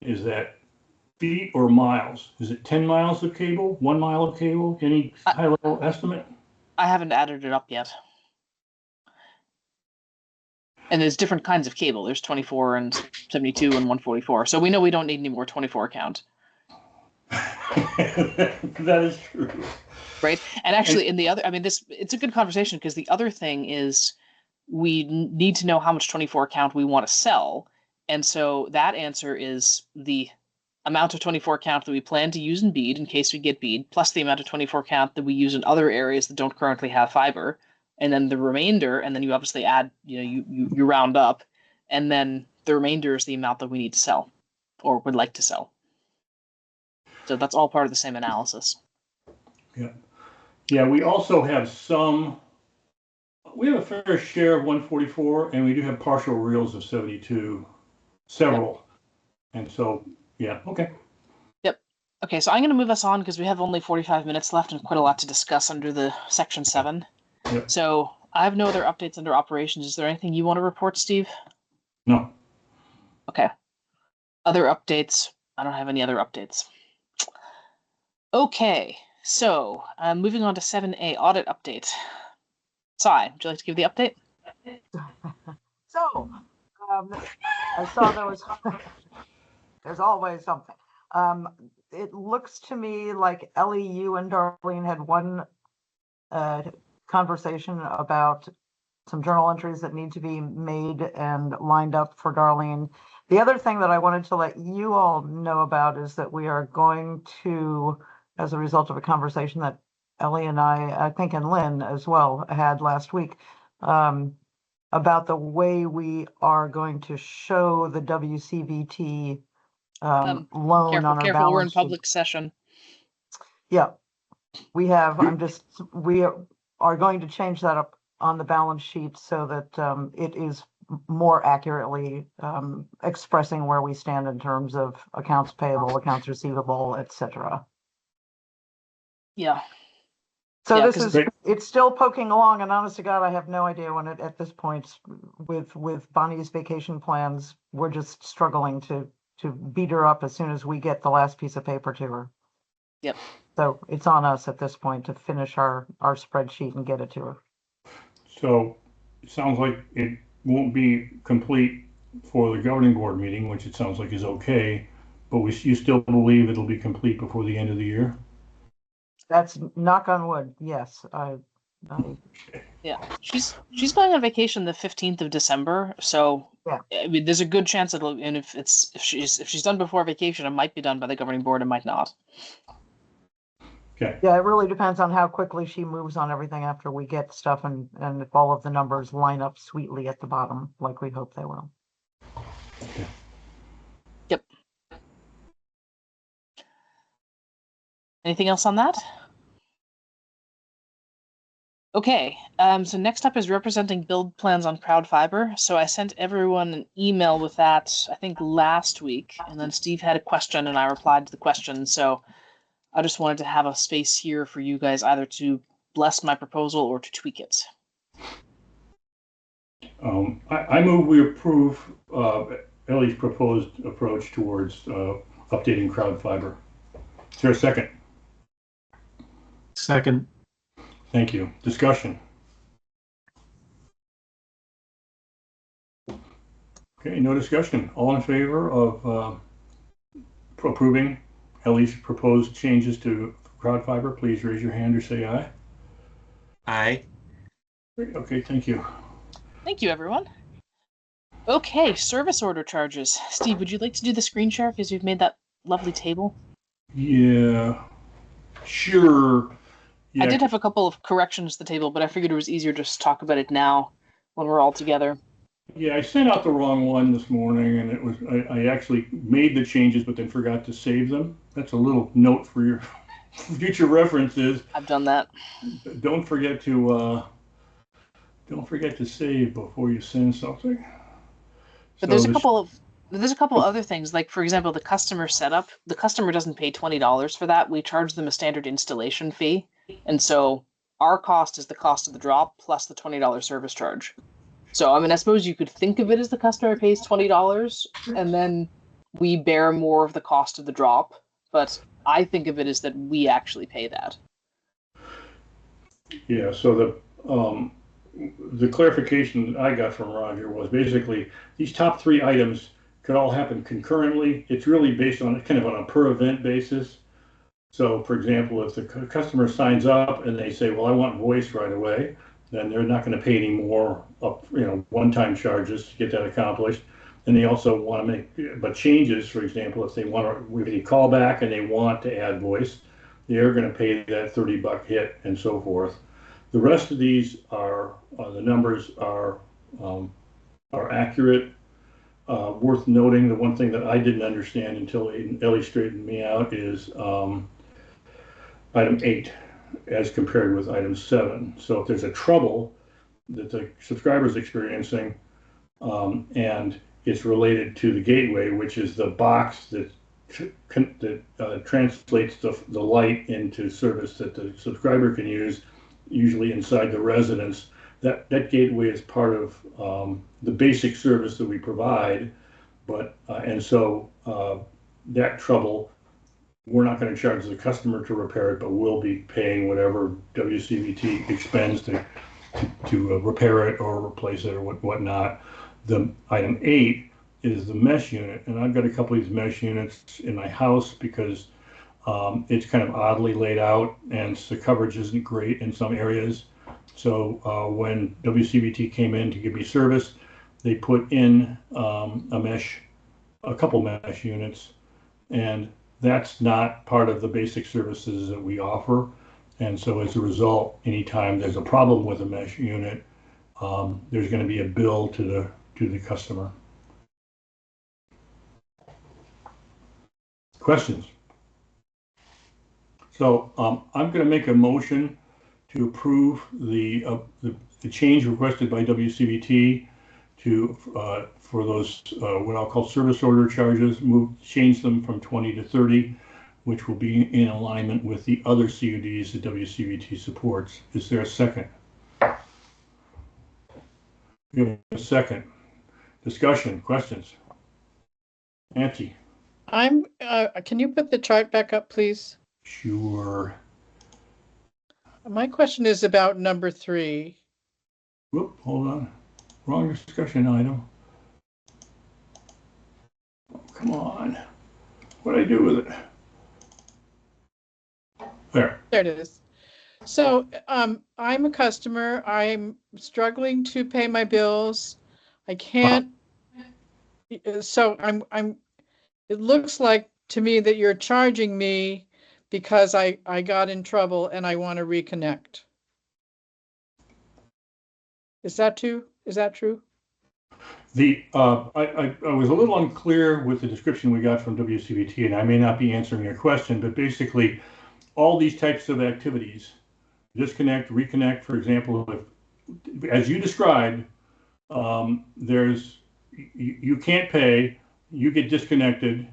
is that feet or miles? Is it 10 miles of cable, 1 mile of cable? Any high-level estimate? I haven't added it up yet. And there's different kinds of cable. There's 24 and 72 and 144. So we know we don't need any more 24 count. That is true. Right. And actually, it's a good conversation, because the other thing is we need to know how much 24 count we want to sell. And so that answer is the amount of 24 count that we plan to use in BEAD in case we get BEAD, plus the amount of 24 count that we use in other areas that don't currently have fiber. And then the remainder, and then you obviously add, you round up, and then the remainder is the amount that we need to sell or would like to sell. So that's all part of the same analysis. Yeah. Yeah, we also have some we have a fair share of 144, and we do have partial reels of 72, several. And so, yeah, okay. Yep. Okay, so I'm going to move us on because we have only 45 minutes left and quite a lot to discuss under the section 7. Yep. So I have no other updates under operations. Is there anything you want to report, Steve? No. Okay. Other updates? I don't have any other updates. Okay, so moving on to 7A, audit update. Sai, would you like to give the update? So, I saw there's always something. It looks to me like Ellie, you and Darlene had one conversation about some journal entries that need to be made and lined up for Darlene. The other thing that I wanted to let you all know about is that we are going to, as a result of a conversation that Ellie and I think, and Lynn as well, had last week, about the way we are going to show the WCVT loan on our Careful, we're in balance sheet. public session. Yeah, we have, we are going to change that up on the balance sheet so that it is more accurately expressing where we stand in terms of accounts payable, accounts receivable, etc. Yeah. So Yeah, this is, it's still poking along, and honest to God, I have no idea when it, at this point, with Bonnie's vacation plans, we're just struggling to beat her up as soon as we get the last piece of paper to her. Yep. So it's on us at this point to finish our spreadsheet and get it to her. So it sounds like it won't be complete for the governing board meeting, which it sounds like is okay, but you still believe it'll be complete before the end of the year? That's knock on wood. Yes, Yeah, she's going on vacation the 15th of December, so yeah. I mean, there's a good chance it'll. And if she's done before vacation, it might be done by the governing board. It might not. Okay. Yeah, it really depends on how quickly she moves on everything after we get stuff and if all of the numbers line up sweetly at the bottom, like we hope they will. Okay. Yep. Anything else on that? Okay, so next up is representing build plans on CrowdFiber. So I sent everyone an email with that, I think last week, and then Steve had a question and I replied to the question. So I just wanted to have a space here for you guys either to bless my proposal or to tweak it. I move we approve Ellie's proposed approach towards updating CrowdFiber. Is there a second? Second. Thank you. Discussion. Okay, no discussion. All in favor of approving Ellie's proposed changes to CrowdFiber, please raise your hand or say aye. Aye. Okay, thank you. Thank you, everyone. Okay, service order charges. Steve, would you like to do the screen share because you've made that lovely table? Yeah, sure. Yeah. I did have a couple of corrections to the table, but I figured it was easier to just talk about it now when we're all together. Yeah, I sent out the wrong one this morning, and it was I actually made the changes, but then forgot to save them. That's a little note for your future references. I've done that. Don't forget to save before you send something. But there's a couple of other things, like for example, the customer setup. The customer doesn't pay $20 for that. We charge them a standard installation fee, and so our cost is the cost of the drop plus the $20 service charge. So I mean, I suppose you could think of it as the customer pays $20, and then we bear more of the cost of the drop. But I think of it as that we actually pay that. Yeah. So the clarification that I got from Roger was basically these top 3 items could all happen concurrently. It's really based on kind of on a per event basis. So for example, if the customer signs up and they say, well, I want voice right away, then they're not going to pay any more one-time charges to get that accomplished. And they also want to make changes. For example, if they want to call back and they want to add voice, they're going to pay that $30 hit and so forth. The rest of these are the numbers are accurate. Worth noting, the one thing that I didn't understand until Ellie straightened me out is item 8 as compared with item 7. So if there's a trouble that the subscriber is experiencing, and it's related to the gateway, which is the box that translates the light into service that the subscriber can use, usually inside the residence. That gateway is part of the basic service that we provide, but and so that trouble, we're not going to charge the customer to repair it, but we'll be paying whatever WCVT expends to repair it or replace it or whatnot. The item 8 is the mesh unit, and I've got a couple of these mesh units in my house because it's kind of oddly laid out and the coverage isn't great in some areas. So when WCVT came in to give me service, they put in a couple mesh units, and that's not part of the basic services that we offer. And so as a result, anytime there's a problem with a mesh unit, there's going to be a bill to the customer. Questions? So I'm going to make a motion to approve the change requested by WCVT for those what I'll call service order charges, change them from 20 to 30, which will be in alignment with the other CUDs that WCVT supports. Is there a second? We have a second. Discussion, questions? Nancy? Can you put the chart back up, please? Sure. My question is about number 3. Whoop, hold on. Wrong discussion item. Oh, come on. What'd I do with it? There. There it is. So I'm a customer. I'm struggling to pay my bills. I can't. So it looks like to me that you're charging me because I got in trouble and I want to reconnect. Is that true? Is that true? I was a little unclear with the description we got from WCVT, and I may not be answering your question, but basically all these types of activities, disconnect, reconnect, for example, as you described, you can't pay, you get disconnected,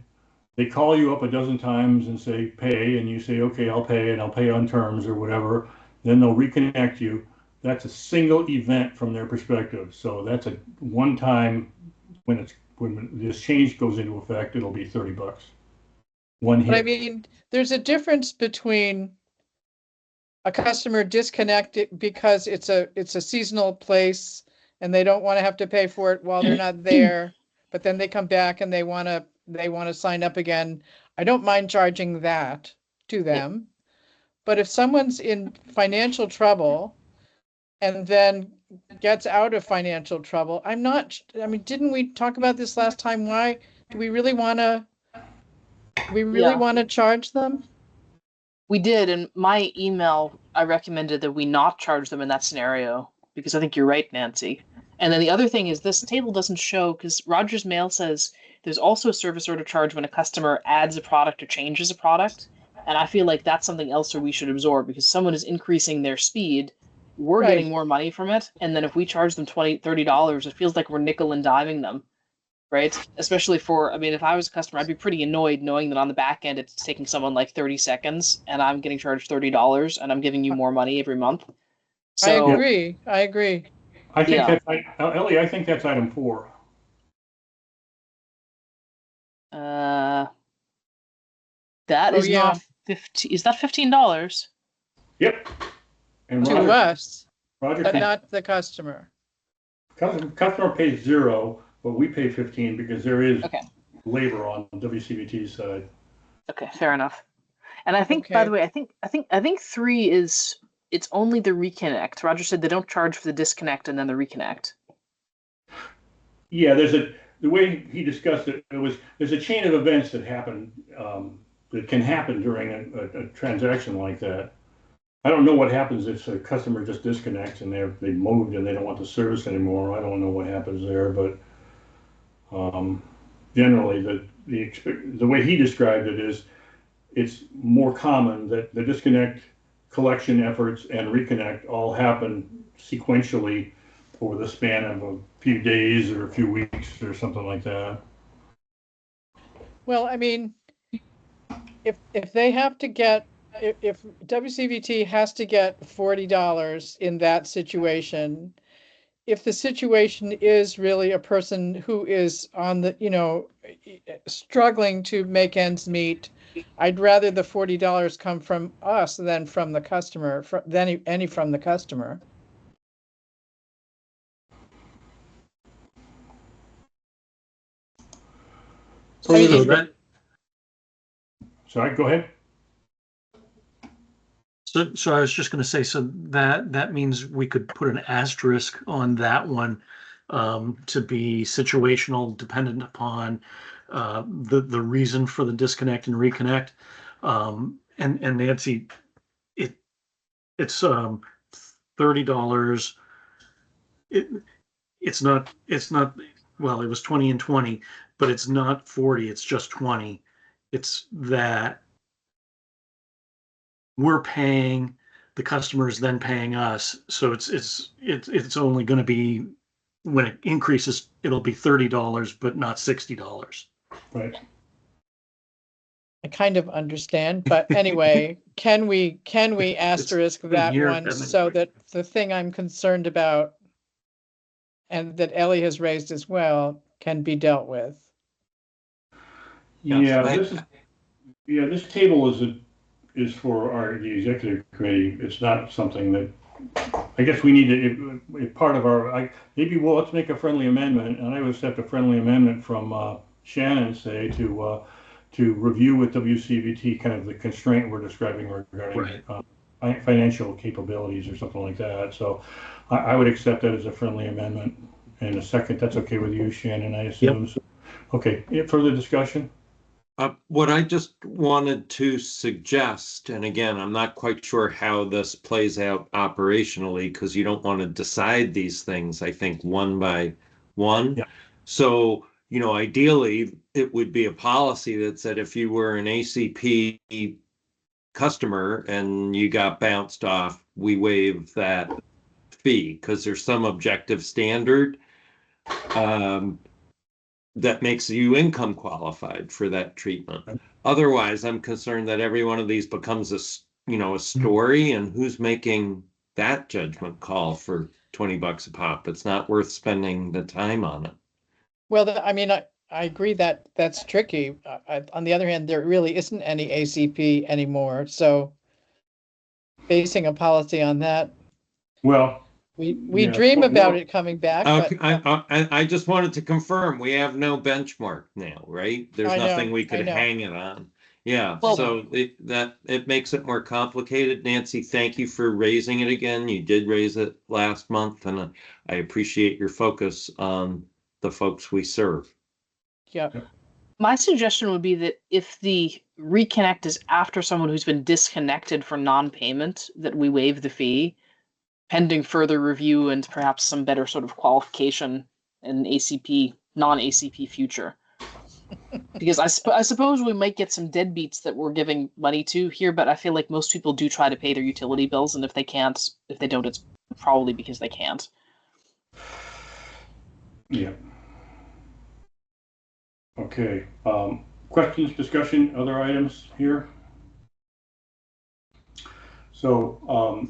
they call you up a dozen times and say pay, and you say okay, I'll pay, and I'll pay on terms or whatever, then they'll reconnect you. That's a single event from their perspective. So that's a one time, when this change goes into effect, it'll be $30. One hit. But I mean, there's a difference between a customer disconnected because it's a seasonal place and they don't want to have to pay for it while they're not there, but then they come back and they want to sign up again. I don't mind charging that to them. But if someone's in financial trouble and then gets out of financial trouble, I mean, didn't we talk about this last time? Why do we really want to charge them? We did, in my email, I recommended that we not charge them in that scenario, because I think you're right, Nancy. And then the other thing is this table doesn't show, because Rogers Mail says there's also a service order charge when a customer adds a product or changes a product. And I feel like that's something else that we should absorb, because someone is increasing their speed, we're getting more money from it. And then if we charge them $20, $30, it feels like we're nickel and diming them. Right? Especially I mean, if I was a customer, I'd be pretty annoyed knowing that on the back end, it's taking someone like 30 seconds and I'm getting charged $30 and I'm giving you more money every month. So, I agree. I think Ellie, I think that's item 4. That is not 15. Is that $15? Yep. And to us, Roger but not the customer. Customer pays 0, but we pay 15 because there is labor on WCVT's side. Okay, fair enough. And I think, by the way, I think 3 is, it's only the reconnect. Roger said they don't charge for the disconnect and then the reconnect. Yeah, the way he discussed it, there's a chain of events that happen, that can happen during a transaction like that. I don't know what happens if a customer just disconnects and they moved and they don't want the service anymore. I don't know what happens there, but generally the way he described it is it's more common that the disconnect, collection efforts, and reconnect all happen sequentially over the span of a few days or a few weeks or something like that. Well, I mean, if they have to get, if WCVT has to get $40 in that situation, if the situation is really a person who is on the, struggling to make ends meet, I'd rather the $40 come from us than from the customer, than any from the customer. So that, Sorry, go ahead. so I was just going to say, so that means we could put an asterisk on that one, to be situational, dependent upon the reason for the disconnect and reconnect. And Nancy, it's $30. It's not, well, it was 20 and 20, but it's not 40, it's just 20. It's that we're paying, the customer is then paying us. So it's only going to be, when it increases, it'll be $30, but not $60. Right. I kind of understand, but anyway, can we asterisk that here, one so that the thing I'm concerned about and that Ellie has raised as well can be dealt with? Yeah, this table is for the executive committee. It's not something that I guess we need to, if part of our, maybe, well, let's make a friendly amendment, and I would accept a friendly amendment from Shannon, say, to review with WCVT kind of the constraint we're describing regarding financial capabilities or something like that. So I would accept that as a friendly amendment in a second. That's okay with you, Shannon, I assume. Yep. So, okay, further discussion? What I just wanted to suggest, and again, I'm not quite sure how this plays out operationally because you don't want to decide these things, I think, one by one. Yeah. So, ideally, it would be a policy that said if you were an ACP customer and you got bounced off, we waive that fee because there's some objective standard that makes you income qualified for that treatment. Otherwise, I'm concerned that every one of these becomes a story, and who's making that judgment call for $20 a pop? It's not worth spending the time on it. Well, I agree that that's tricky. On the other hand, there really isn't any ACP anymore, so basing a policy on that. Well, we dream about it coming back. Okay, but I just wanted to confirm we have no benchmark now, right? There's nothing we could hang it on. Yeah, well, so it makes it more complicated. Nancy, thank you for raising it again. You did raise it last month, and I appreciate your focus on the folks we serve. Yeah. My suggestion would be that if the reconnect is after someone who's been disconnected for non-payment, that we waive the fee, pending further review and perhaps some better sort of qualification in ACP, non-ACP future. Because I suppose we might get some deadbeats that we're giving money to here, but I feel like most people do try to pay their utility bills, and if they don't, it's probably because they can't. Yeah. Okay. Questions, discussion, other items here? So,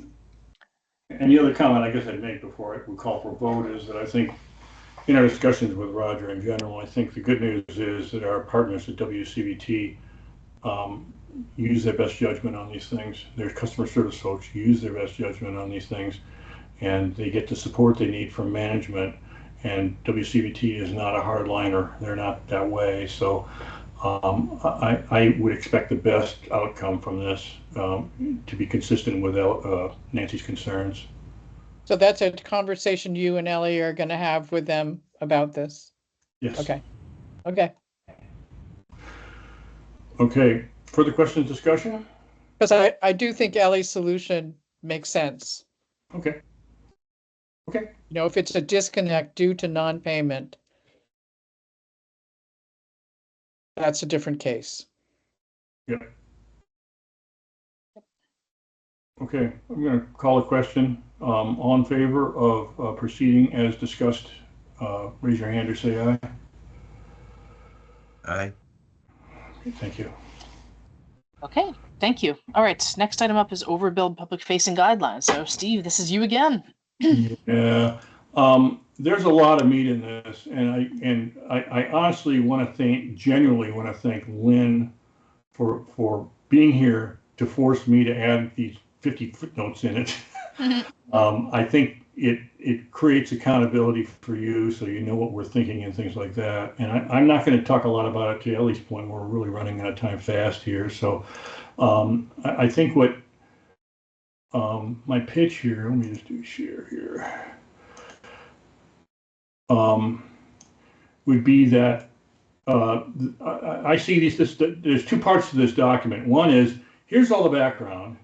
any other comment I guess I'd make before we call for a vote is that I think in our discussions with Roger in general, I think the good news is that our partners at WCVT use their best judgment on these things. Their customer service folks use their best judgment on these things, and they get the support they need from management. And WCVT is not a hardliner. They're not that way. So I would expect the best outcome from this to be consistent with Nancy's concerns. So that's a conversation you and Ellie are going to have with them about this? Yes. Okay. Okay. Okay. Further questions, discussion? Because I do think Ellie's solution makes sense. Okay. Okay. If it's a disconnect due to non-payment, that's a different case. Yeah. Okay, I'm going to call a question. All in favor of proceeding as discussed, raise your hand or say aye. Aye. Thank you. Okay, thank you. All right, next item up is overbuild public facing guidelines. So Steve, this is you again. Yeah, there's a lot of meat in this, and I honestly want to genuinely want to thank Lynn for being here to force me to add these 50 footnotes in it. I think it creates accountability for you, so you know what we're thinking and things like that. And I'm not going to talk a lot about it to Ellie's point. We're really running out of time fast here. So I think what my pitch here, let me just do share here, would be that I see there's two parts to this document. One is, here's all the background.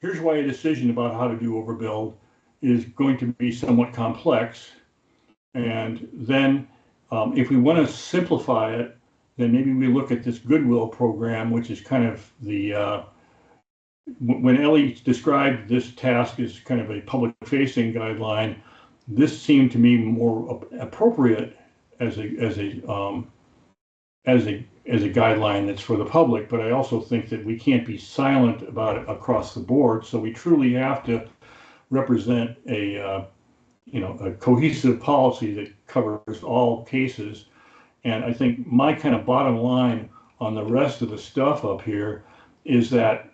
Here's why a decision about how to do overbuild is going to be somewhat complex. And then if we want to simplify it, then maybe we look at this goodwill program, which is kind of the, when Ellie described this task as kind of a public facing guideline, this seemed to me more appropriate as a guideline that's for the public. But I also think that we can't be silent about it across the board. So we truly have to represent a cohesive policy that covers all cases. And I think my kind of bottom line on the rest of the stuff up here is that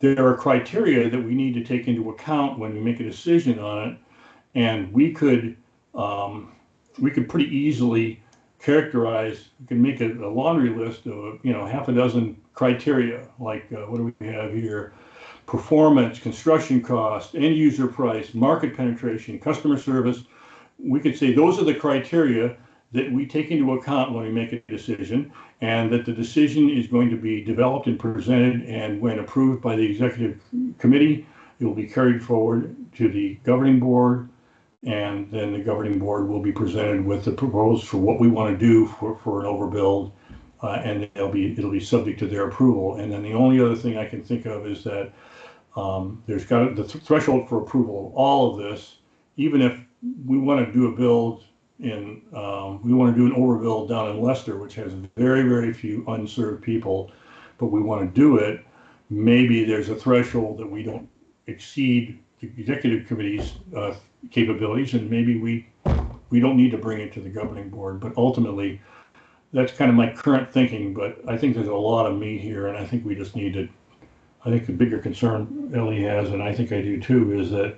there are criteria that we need to take into account when we make a decision on it, and we could pretty easily characterize. We can make a laundry list of half a dozen criteria, like what do we have here? Performance, construction cost, end user price, market penetration, customer service. We could say those are the criteria that we take into account when we make a decision, and that the decision is going to be developed and presented, and when approved by the executive committee, it will be carried forward to the governing board, and then the governing board will be presented with the proposal for what we want to do for an overbuild, and it'll be subject to their approval. And then the only other thing I can think of is that there's got the threshold for approval of all of this. Even if we want to do a build we want to do an overbuild down in Leicester, which has very, very few unserved people, but we want to do it, maybe there's a threshold that we don't exceed the executive committee's capabilities, and maybe we don't need to bring it to the governing board. But ultimately, that's kind of my current thinking. But I think there's a lot of meat here, and I think we just need to. I think the bigger concern Ellie has, and I think I do too, is that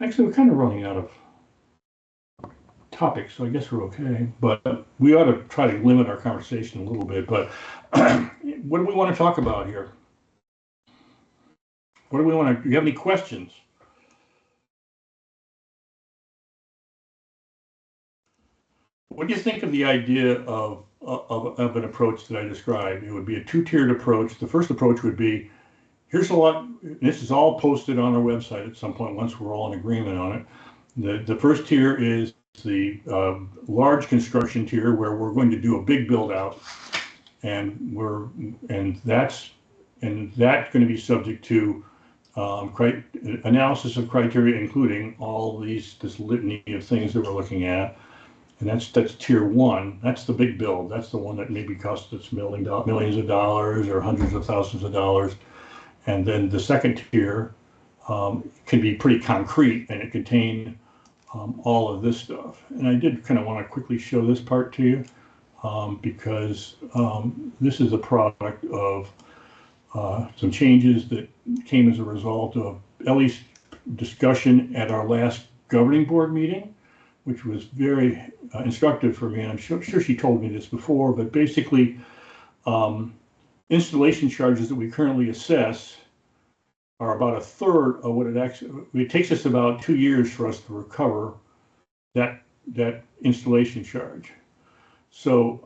actually we're kind of running out of topics, so I guess we're okay. But we ought to try to limit our conversation a little bit. But what do we want to talk about here? What do we want to? Do you have any questions? What do you think of the idea of an approach that I described? It would be a two-tiered approach. The first approach would be, here's a lot. This is all posted on our website at some point once we're all in agreement on it. The first tier is the large construction tier, where we're going to do a big build out, and that's going to be subject to analysis of criteria, including all this litany of things that we're looking at. And that's tier one. That's the big build. That's the one that maybe costs us millions of dollars or hundreds of thousands of dollars. And then the second tier can be pretty concrete, and it contain all of this stuff. And I did kind of want to quickly show this part to you because this is a product of some changes that came as a result of Ellie's discussion at our last governing board meeting, which was very instructive for me. And I'm sure she told me this before, but basically installation charges that we currently assess are about a third of what it takes us about 2 years for us to recover that installation charge. So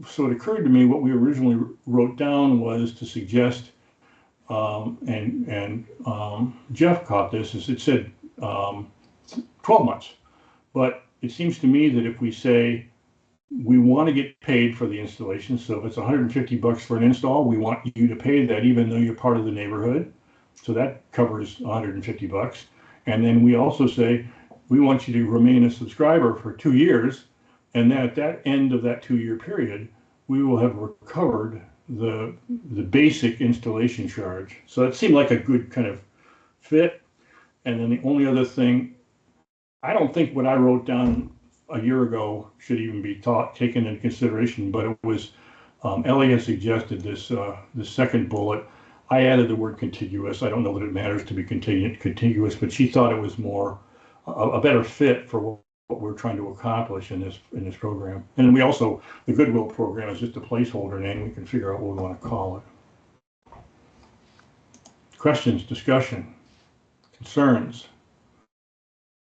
it occurred to me what we originally wrote down was to suggest, and Jeff caught this, is it said 12 months. But it seems to me that if we say we want to get paid for the installation, so if it's $150 for an install, we want you to pay that even though you're part of the neighborhood. So that covers $150. And then we also say, we want you to remain a subscriber for 2 years. And then at that end of that 2-year period, we will have recovered the basic installation charge. So that seemed like a good kind of fit. And then the only other thing, I don't think what I wrote down a year ago should even be taken into consideration, but it was, Ellie has suggested this, the second bullet. I added the word contiguous. I don't know that it matters to be contiguous, but she thought it was more, a better fit for what we're trying to accomplish in this program. And then we also, the Goodwill program is just a placeholder name. We can figure out what we want to call it. Questions, discussion, concerns?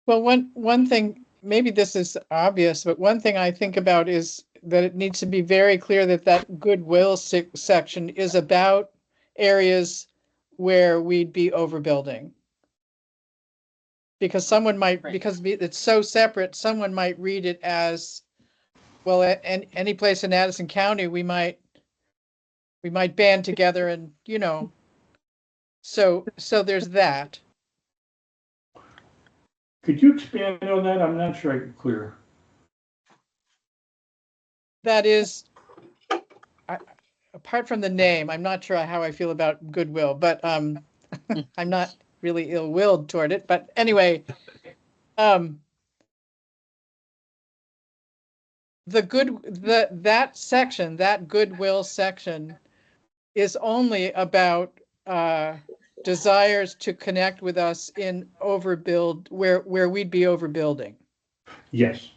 Well, one thing, maybe this is obvious, but one thing I think about is that it needs to be very clear that that goodwill section is about areas where we'd be overbuilding. Because someone might, because it's so separate, someone might read it as, well, any place in Addison County, we might band together and, you know, so there's that. Could you expand on that? I'm not sure I get clear. That is, apart from the name, I'm not sure how I feel about goodwill, but I'm not really ill-willed toward it. But anyway, that section, that goodwill section, is only about desires to connect with us in overbuild, where we'd be overbuilding. Yes,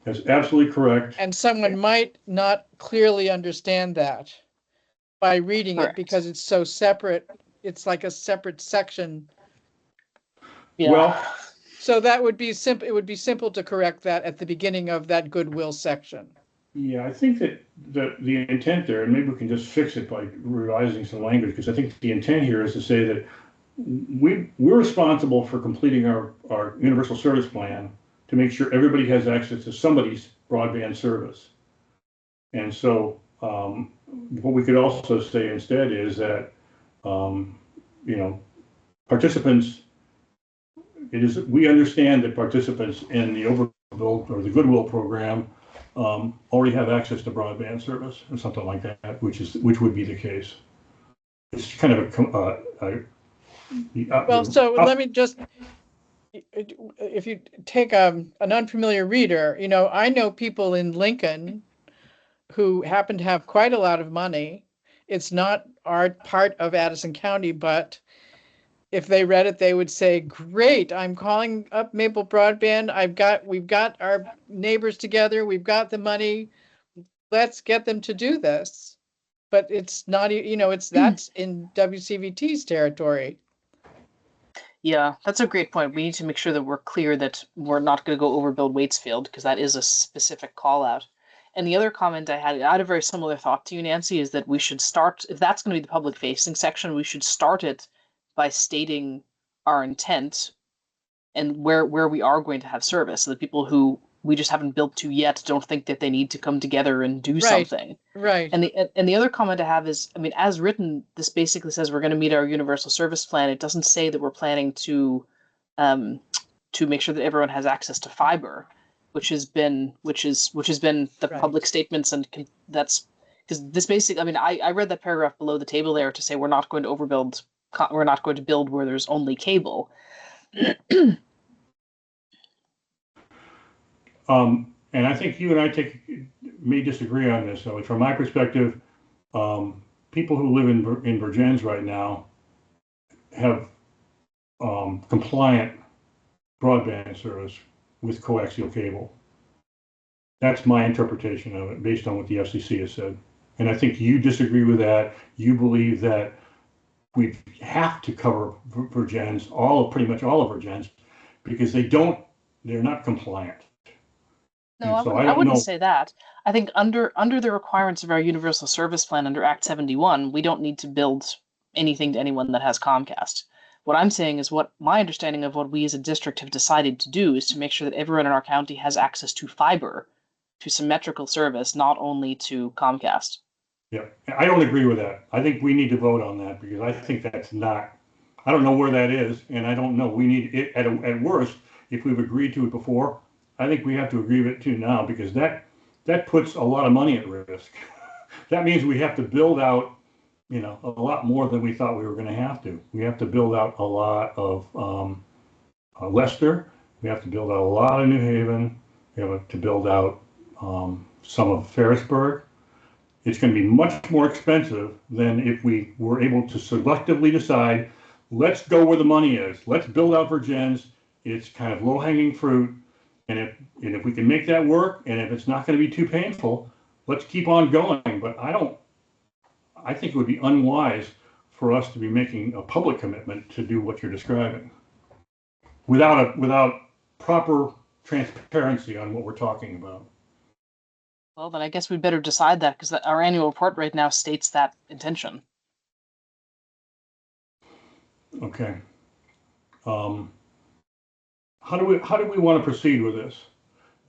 that's absolutely correct. And someone might not clearly understand that by reading Correct. it because it's so separate. It's like a separate section. Yeah. Well, So that would be simple. It would be simple to correct that at the beginning of that goodwill section. yeah, I think that the intent there, and maybe we can just fix it by revising some language, because I think the intent here is to say that we're responsible for completing our universal service plan to make sure everybody has access to somebody's broadband service. And so what we could also say instead is that, you know, participants, we understand that participants in the overbuild or the Goodwill program already have access to broadband service or something like that, which would be the case. It's kind of Well, so let me just, if you take an unfamiliar reader, you know, I know people in Lincoln who happen to have quite a lot of money. It's not our part of Addison County, but if they read it, they would say, great, I'm calling up Maple Broadband. We've got our neighbors together. We've got the money. Let's get them to do this. But it's not, you know, that's in WCVT's territory. Yeah, that's a great point. We need to make sure that we're clear that we're not going to go overbuild Waitsfield, because that is a specific call out. And the other comment I had a very similar thought to you, Nancy, is that we should start, if that's going to be the public facing section, we should start it by stating our intent and where we are going to have service, so that people who we just haven't built to yet don't think that they need to come together and do something. Right. And the other comment I have is, I mean, as written, this basically says we're going to meet our universal service plan. It doesn't say that we're planning to make sure that everyone has access to fiber, which has been the Right. public statements, and that's because this basically, I mean, I read that paragraph below the table there to say we're not going to overbuild, we're not going to build where there's only cable. And I think you and I may disagree on this. So from my perspective, people who live in Virgins right now have compliant broadband service with coaxial cable. That's my interpretation of it, based on what the FCC has said. And I think you disagree with that. You believe that we have to cover Virgins, pretty much all of Virgins, because they're not compliant. No, I wouldn't say that. I think under the requirements of our universal service plan under Act 71, we don't need to build anything to anyone that has Comcast. What I'm saying is, what my understanding of what we as a district have decided to do is to make sure that everyone in our county has access to fiber, to symmetrical service, not only to Comcast. Yeah, I don't agree with that. I think we need to vote on that, because I think that's not I don't know where that is, and I don't know. We need it at worst, if we've agreed to it before, I think we have to agree to it too now, because that puts a lot of money at risk. That means we have to build out, a lot more than we thought we were going to have to. We have to build out a lot of Leicester. We have to build out a lot of New Haven. We have to build out some of Ferrisburg. It's going to be much more expensive than if we were able to selectively decide, let's go where the money is. Let's build out Virgins. It's kind of low-hanging fruit. And if we can make that work, and if it's not going to be too painful, let's keep on going. But I think it would be unwise for us to be making a public commitment to do what you're describing without proper transparency on what we're talking about. Well, then I guess we'd better decide that, because our annual report right now states that intention. Okay. How do we want to proceed with this?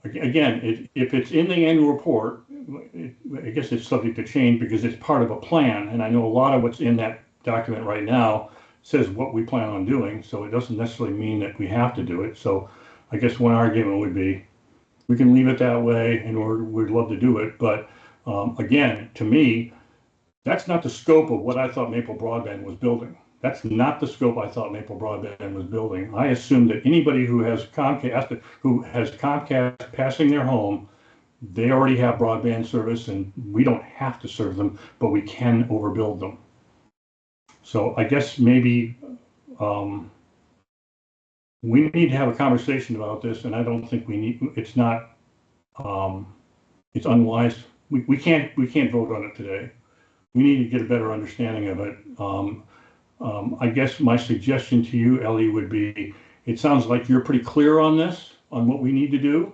Again, if it's in the annual report, I guess it's subject to change because it's part of a plan. And I know a lot of what's in that document right now says what we plan on doing. So it doesn't necessarily mean that we have to do it. So I guess one argument would be, we can leave it that way, and we'd love to do it. But again, to me, that's not the scope of what I thought Maple Broadband was building. That's not the scope I thought Maple Broadband was building. I assumed that anybody who has Comcast passing their home, they already have broadband service, and we don't have to serve them, but we can overbuild them. So I guess maybe we need to have a conversation about this, and I don't think we need. It's not. It's unwise. We can't vote on it today. We need to get a better understanding of it. I guess my suggestion to you, Ellie, would be, it sounds like you're pretty clear on this, on what we need to do.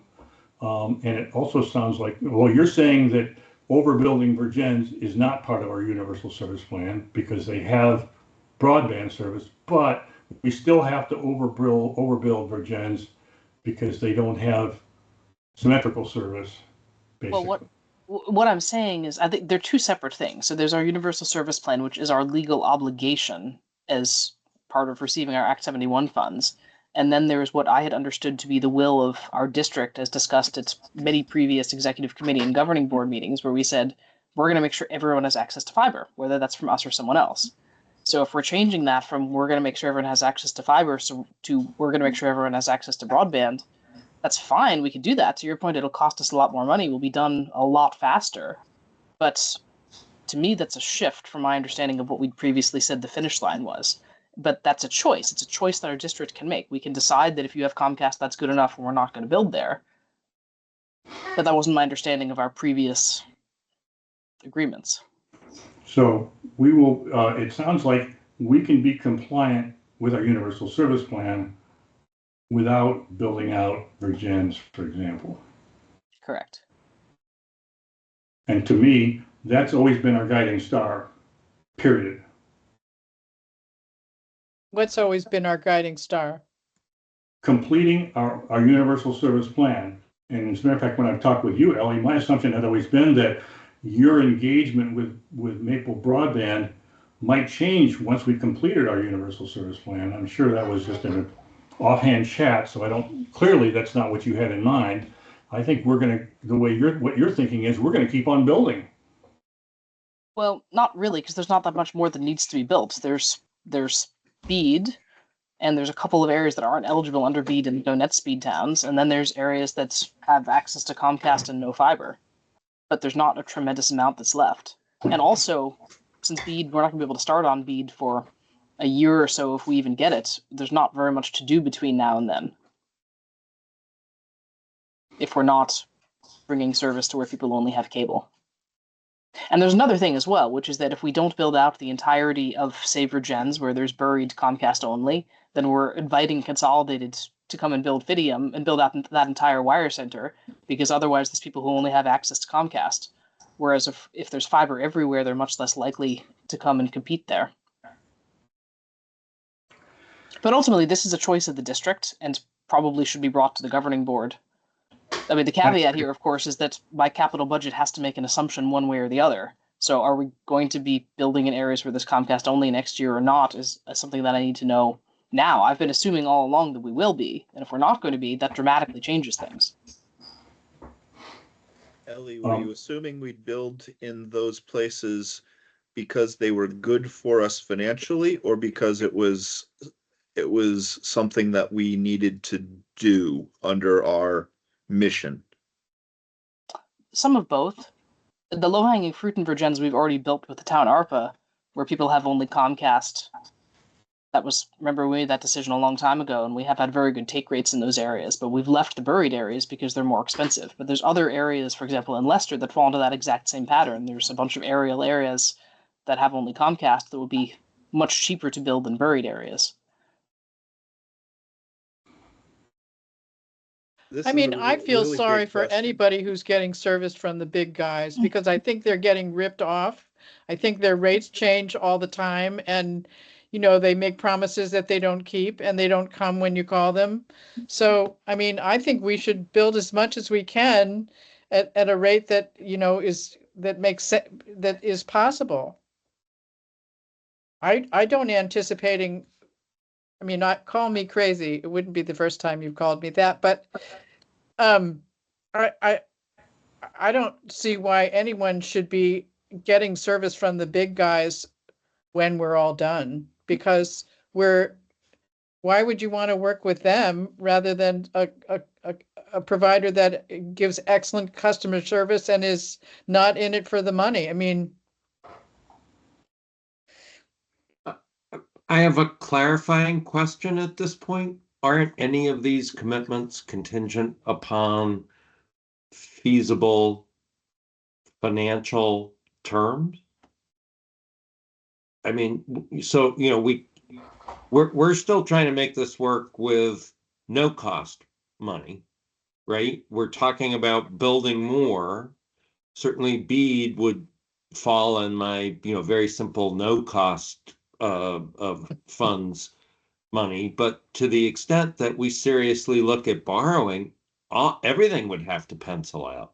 And it also sounds like, well, you're saying that overbuilding Virgins is not part of our universal service plan because they have broadband service, but we still have to overbuild Virgins because they don't have symmetrical service, basically. Well, what I'm saying is, I think they're two separate things. So there's our universal service plan, which is our legal obligation as part of receiving our Act 71 funds. And then there's what I had understood to be the will of our district, as discussed at many previous executive committee and governing board meetings, where we said, we're going to make sure everyone has access to fiber, whether that's from us or someone else. So if we're changing that from we're going to make sure everyone has access to fiber to we're going to make sure everyone has access to broadband, that's fine. We could do that. To your point, it'll cost us a lot more money. We'll be done a lot faster. But to me, that's a shift from my understanding of what we'd previously said the finish line was. But that's a choice. It's a choice that our district can make. We can decide that if you have Comcast, that's good enough and we're not going to build there. But that wasn't my understanding of our previous agreements. So we will, it sounds like we can be compliant with our universal service plan without building out Virgins, for example. Correct. And to me, that's always been our guiding star, period. What's always been our guiding star? Completing our universal service plan. And as a matter of fact, when I've talked with you, Ellie, my assumption had always been that your engagement with Maple Broadband might change once we completed our universal service plan. I'm sure that was just an offhand chat, so clearly that's not what you had in mind. I think we're going to, what you're thinking is we're going to keep on building. Well, not really, because there's not that much more that needs to be built. There's BEAD, and there's a couple of areas that aren't eligible under BEAD and no net speed towns, and then there's areas that have access to Comcast and no fiber. But there's not a tremendous amount that's left. And also, since BEAD, we're not going to be able to start on BEAD for a year or so if we even get it, there's not very much to do between now and then. If we're not bringing service to where people only have cable. And there's another thing as well, which is that if we don't build out the entirety of Save Virgins, where there's buried Comcast only, then we're inviting Consolidated to come and build Fidium and build out that entire wire center, because otherwise there's people who only have access to Comcast. Whereas if there's fiber everywhere, they're much less likely to come and compete there. But ultimately, this is a choice of the district and probably should be brought to the governing board. I mean, the caveat here, of course, is that my capital budget has to make an assumption one way or the other. So are we going to be building in areas where there's Comcast only next year or not is something that I need to know now. I've been assuming all along that we will be, and if we're not going to be, that dramatically changes things. Ellie, were you assuming we'd build in those places because they were good for us financially, or because it was something that we needed to do under our mission? Some of both. The low-hanging fruit in Virgins we've already built with the town ARPA, where people have only Comcast. That was, remember, we made that decision a long time ago, and we have had very good take rates in those areas, but we've left the buried areas because they're more expensive. But there's other areas, for example, in Leicester, that fall into that exact same pattern. There's a bunch of aerial areas that have only Comcast that would be much cheaper to build than buried areas. I mean, I feel sorry for anybody who's getting service from the big guys, because I think they're getting ripped off. I think their rates change all the time, and they make promises that they don't keep, and they don't come when you call them. So, I mean, I think we should build as much as we can at a rate that that is possible. I don't anticipating. I mean, not call me crazy. It wouldn't be the first time you've called me that, but I don't see why anyone should be getting service from the big guys when we're all done, because why would you want to work with them rather than a provider that gives excellent customer service and is not in it for the money? I mean, I have a clarifying question at this point. Aren't any of these commitments contingent upon feasible financial terms? I mean, so we're still trying to make this work with no cost money, right? We're talking about building more. Certainly BEAD would fall in my very simple no cost of funds money, but to the extent that we seriously look at borrowing, everything would have to pencil out.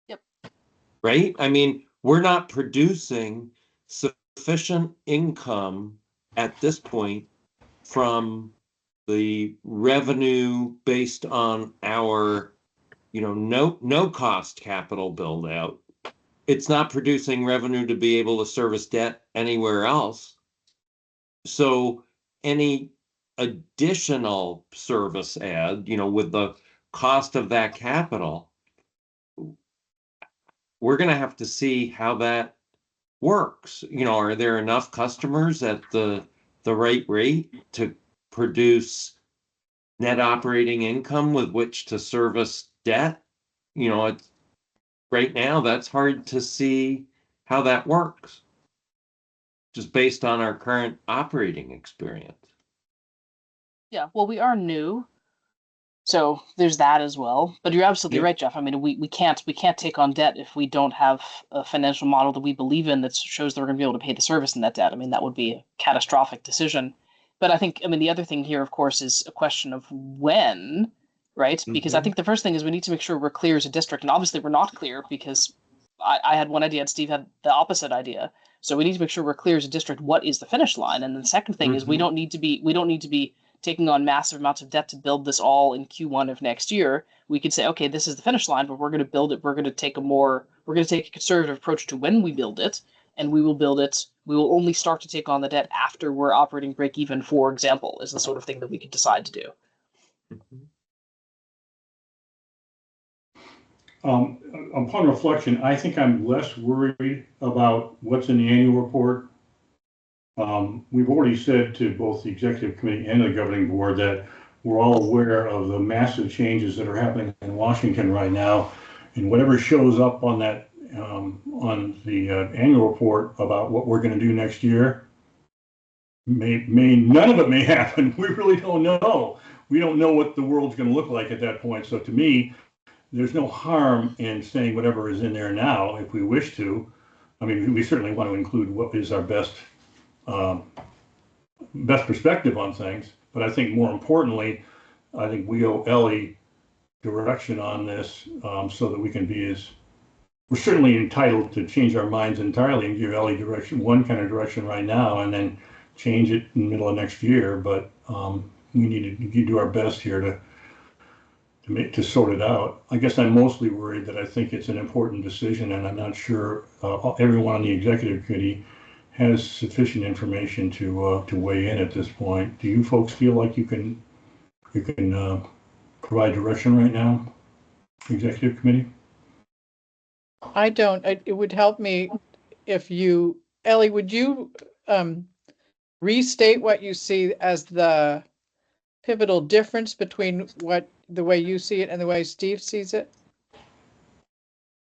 Yep. Right? I mean, we're not producing sufficient income at this point from the revenue based on our no cost capital build out. It's not producing revenue to be able to service debt anywhere else. So any additional service add, with the cost of that capital, we're going to have to see how that works. Are there enough customers at the right rate to produce net operating income with which to service debt? It's right now, that's hard to see how that works, just based on our current operating experience. Yeah, well, we are new, so there's that as well. But you're absolutely Yep. right, Jeff. I mean, we can't take on debt if we don't have a financial model that we believe in that shows that we're going to be able to pay the service in that debt. I mean, that would be a catastrophic decision. But I think, the other thing here, of course, is a question of when, right? Because I think the first thing is we need to make sure we're clear as a district, and obviously we're not clear because I had one idea and Steve had the opposite idea. So we need to make sure we're clear as a district what is the finish line. And then the second thing is we don't need to be taking on massive amounts of debt to build this all in Q1 of next year. We could say, okay, this is the finish line, but we're going to build it. We're going to take a conservative approach to when we build it, and we will build it. We will only start to take on the debt after we're operating break even, for example, is the sort of thing that we could decide to do. Upon reflection, I think I'm less worried about what's in the annual report. We've already said to both the executive committee and the governing board that we're all aware of the massive changes that are happening in Washington right now, and whatever shows up on that on the annual report about what we're going to do next year may none of it may happen. We really don't know. We don't know what the world's going to look like at that point. So to me, there's no harm in saying whatever is in there now if we wish to. I mean, we certainly want to include what is our best perspective on things, but I think more importantly, I think we owe Ellie direction on this so that we can be as we're certainly entitled to change our minds entirely and give Ellie direction, one kind of direction right now, and then change it in the middle of next year. But we need to do our best here to sort it out. I guess I'm mostly worried that I think it's an important decision, and I'm not sure everyone on the executive committee has sufficient information to weigh in at this point. Do you folks feel like you can provide direction right now, executive committee? I don't. It would help me if you, Ellie, would you restate what you see as the pivotal difference between the way you see it and the way Steve sees it?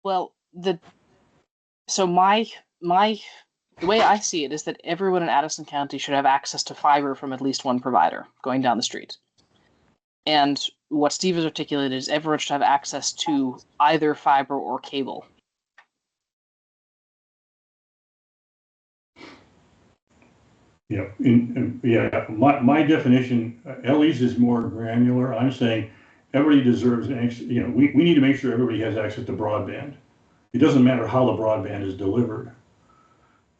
Well, the way I see it is that everyone in Addison County should have access to fiber from at least one provider going down the street. And what Steve has articulated is everyone should have access to either fiber or cable. Yeah, my definition, Ellie's is more granular. I'm saying everybody deserves, we need to make sure everybody has access to broadband. It doesn't matter how the broadband is delivered.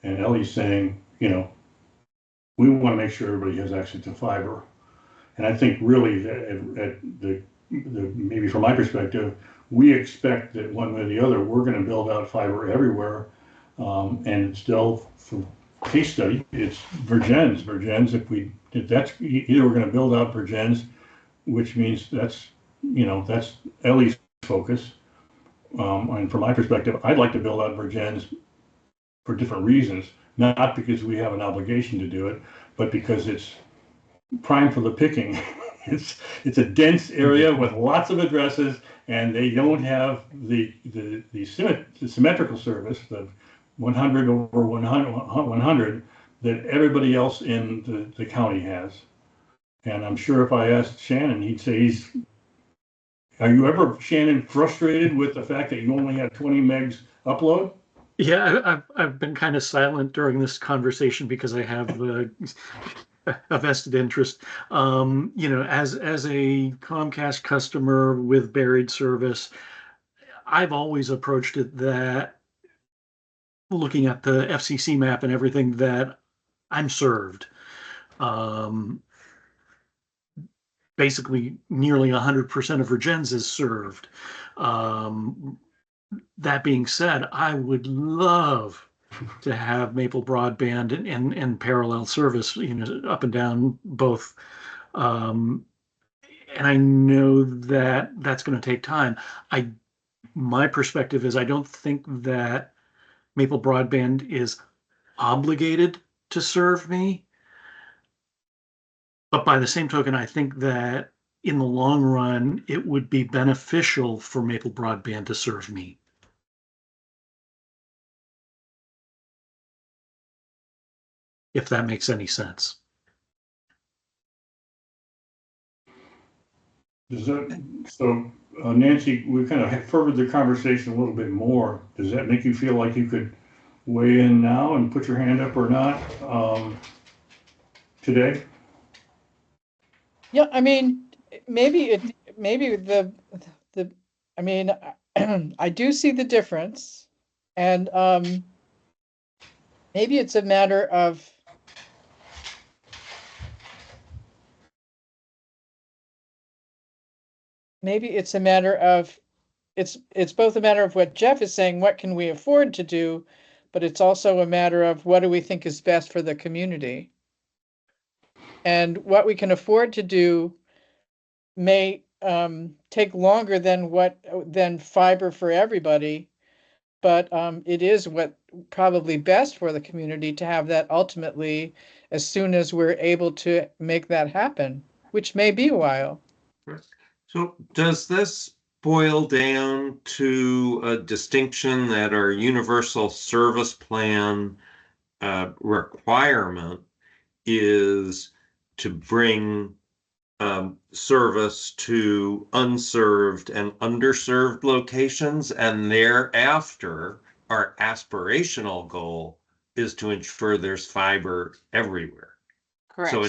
And Ellie's saying, we want to make sure everybody has access to fiber. And I think really that maybe from my perspective, we expect that one way or the other, we're going to build out fiber everywhere. And still, for case study, it's Virgins. If that's either we're going to build out Virgins, which means that's Ellie's focus. And from my perspective, I'd like to build out Virgins for different reasons, not because we have an obligation to do it, but because it's prime for the picking. It's a dense area with lots of addresses, and they don't have the symmetrical service, the 100 over 100 that everybody else in the county has. And I'm sure if I asked Shannon, he'd say are you ever, Shannon, frustrated with the fact that you only have 20 megs upload? Yeah, I've been kind of silent during this conversation because I have a vested interest. As a Comcast customer with buried service, I've always approached it that looking at the FCC map and everything that I'm served. Basically, nearly 100% of Virgins is served. That being said, I would love to have Maple Broadband and parallel service, up and down both. And I know that that's going to take time. My perspective is I don't think that Maple Broadband is obligated to serve me. But by the same token, I think that in the long run, it would be beneficial for Maple Broadband to serve me. If that makes any sense. Nancy, we kind of furthered the conversation a little bit more. Does that make you feel like you could weigh in now and put your hand up or not today? Yeah, I mean, maybe I mean, I do see the difference, and maybe it's a matter of it's both a matter of what Jeff is saying, what can we afford to do, but it's also a matter of what do we think is best for the community. And what we can afford to do may take longer than fiber for everybody, but it is what probably best for the community to have that ultimately as soon as we're able to make that happen, which may be a while. So does this boil down to a distinction that our universal service plan requirement is to bring service to unserved and underserved locations, and thereafter our aspirational goal is to ensure there's fiber everywhere? Correct. So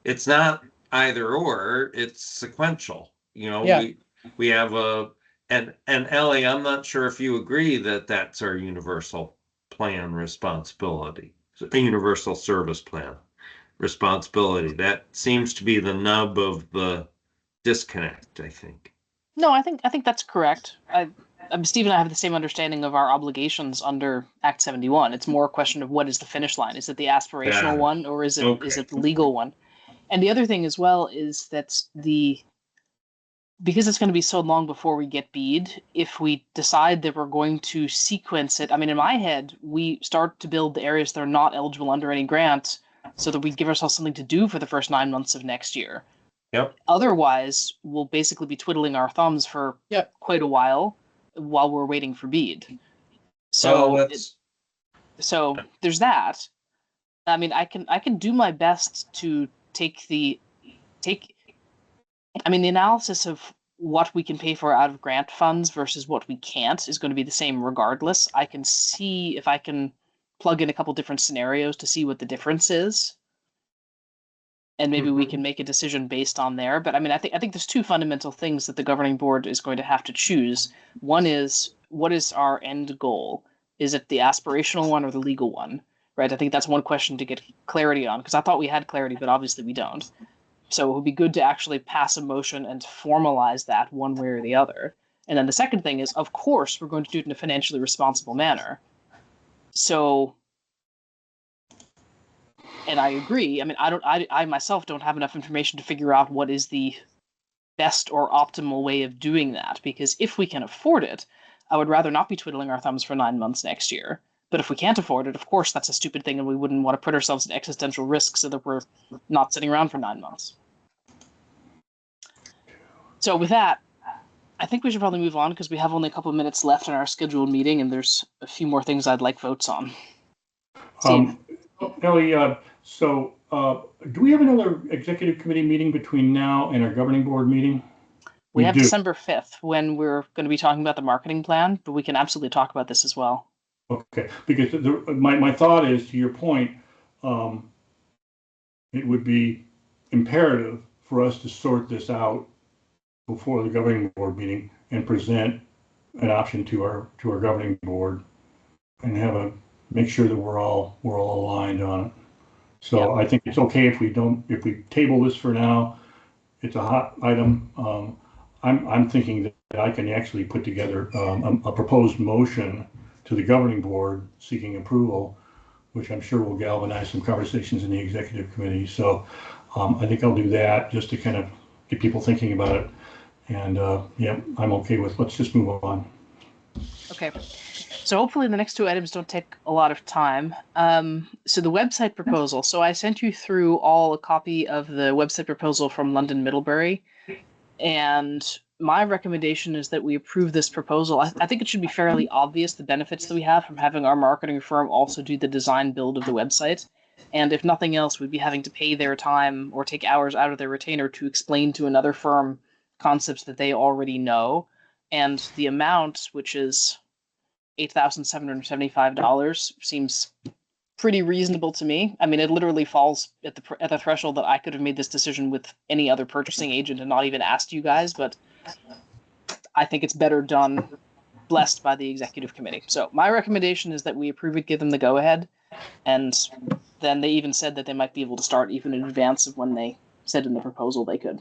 it's not either or, it's sequential. Yeah. We have And Ellie, I'm not sure if you agree that that's our universal plan responsibility, a universal service plan responsibility. That seems to be the nub of the disconnect, I think. No, I think that's correct. Steve and I have the same understanding of our obligations under Act 71. It's more a question of what is the finish line. Is it the aspirational one, or is it the legal one? And the other thing as well is that because it's going to be so long before we get BEAD, if we decide that we're going to sequence it, I mean, in my head, we start to build the areas that are not eligible under any grant so that we give ourselves something to do for the first 9 months of next year. Yep. Otherwise, we'll basically be twiddling our thumbs for quite a while we're waiting for BEAD. So, so there's that. I mean, I can do my best to take the analysis of what we can pay for out of grant funds versus what we can't is going to be the same regardless. I can see if I can plug in a couple different scenarios to see what the difference is. And maybe we can make a decision based on there. But I mean, I think there's two fundamental things that the governing board is going to have to choose. One is, what is our end goal? Is it the aspirational one or the legal one? Right? I think that's one question to get clarity on, because I thought we had clarity, but obviously we don't. So it would be good to actually pass a motion and formalize that one way or the other. And then the second thing is, of course, we're going to do it in a financially responsible manner. So, and I agree. I mean, I myself don't have enough information to figure out what is the best or optimal way of doing that, because if we can afford it, I would rather not be twiddling our thumbs for 9 months next year. But if we can't afford it, of course, that's a stupid thing, and we wouldn't want to put ourselves in existential risk so that we're not sitting around for 9 months. So with that, I think we should probably move on, because we have only a couple of minutes left in our scheduled meeting, and there's a few more things I'd like votes on. Steve? Ellie, do we have another executive committee meeting between now and our governing board meeting? We have December 5th, when we're going to be talking about the marketing plan, but we can absolutely talk about this as well. Okay, because my thought is, to your point, it would be imperative for us to sort this out before the governing board meeting and present an option to our governing board and make sure that we're all aligned on it. So I think it's okay if we table this for now. It's a hot item. I'm thinking that I can actually put together a proposed motion to the governing board seeking approval, which I'm sure will galvanize some conversations in the executive committee. So I think I'll do that just to kind of get people thinking about it. And I'm okay with, let's just move on. Okay. So hopefully the next two items don't take a lot of time. So the website proposal. So I sent you through a copy of the website proposal from London Middlebury. And my recommendation is that we approve this proposal. I think it should be fairly obvious the benefits that we have from having our marketing firm also do the design build of the website. And if nothing else, we'd be having to pay their time or take hours out of their retainer to explain to another firm concepts that they already know. And the amount, which is $8,775, seems pretty reasonable to me. I mean, it literally falls at the threshold that I could have made this decision with any other purchasing agent and not even asked you guys, but I think it's better done, blessed by the executive committee. So my recommendation is that we approve it, give them the go-ahead, and then they even said that they might be able to start even in advance of when they said in the proposal they could.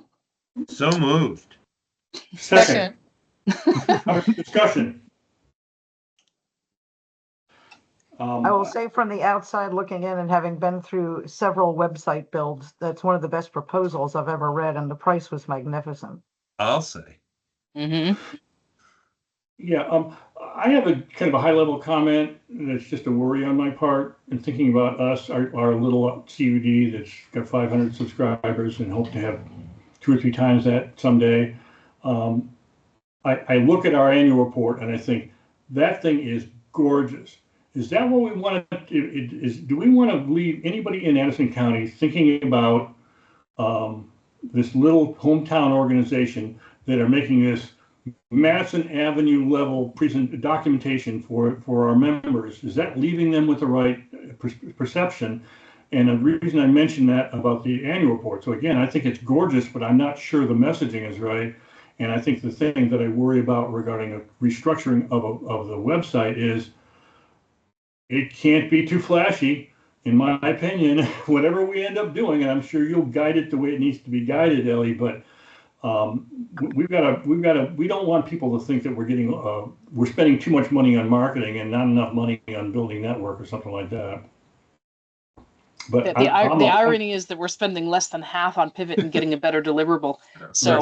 So moved. Second. Discussion. I will say, from the outside looking in and having been through several website builds, that's one of the best proposals I've ever read, and the price was magnificent. I'll say. Mm-hmm. Yeah, I have a kind of a high-level comment that's just a worry on my part, and thinking about us, our little CUD that's got 500 subscribers and hope to have 2 or 3 times that someday. I look at our annual report and I think that thing is gorgeous. Is that what we want to do? Do we want to leave anybody in Addison County thinking about this little hometown organization that are making this Madison Avenue level documentation for our members? Is that leaving them with the right perception? And the reason I mentioned that about the annual report, so again, I think it's gorgeous, but I'm not sure the messaging is right. And I think the thing that I worry about regarding a restructuring of the website is it can't be too flashy, in my opinion. Whatever we end up doing, and I'm sure you'll guide it the way it needs to be guided, Ellie. But we don't want people to think that we're spending too much money on marketing and not enough money on building network or something like that. But the irony is that we're spending less than half on Pivot and getting a better deliverable. So,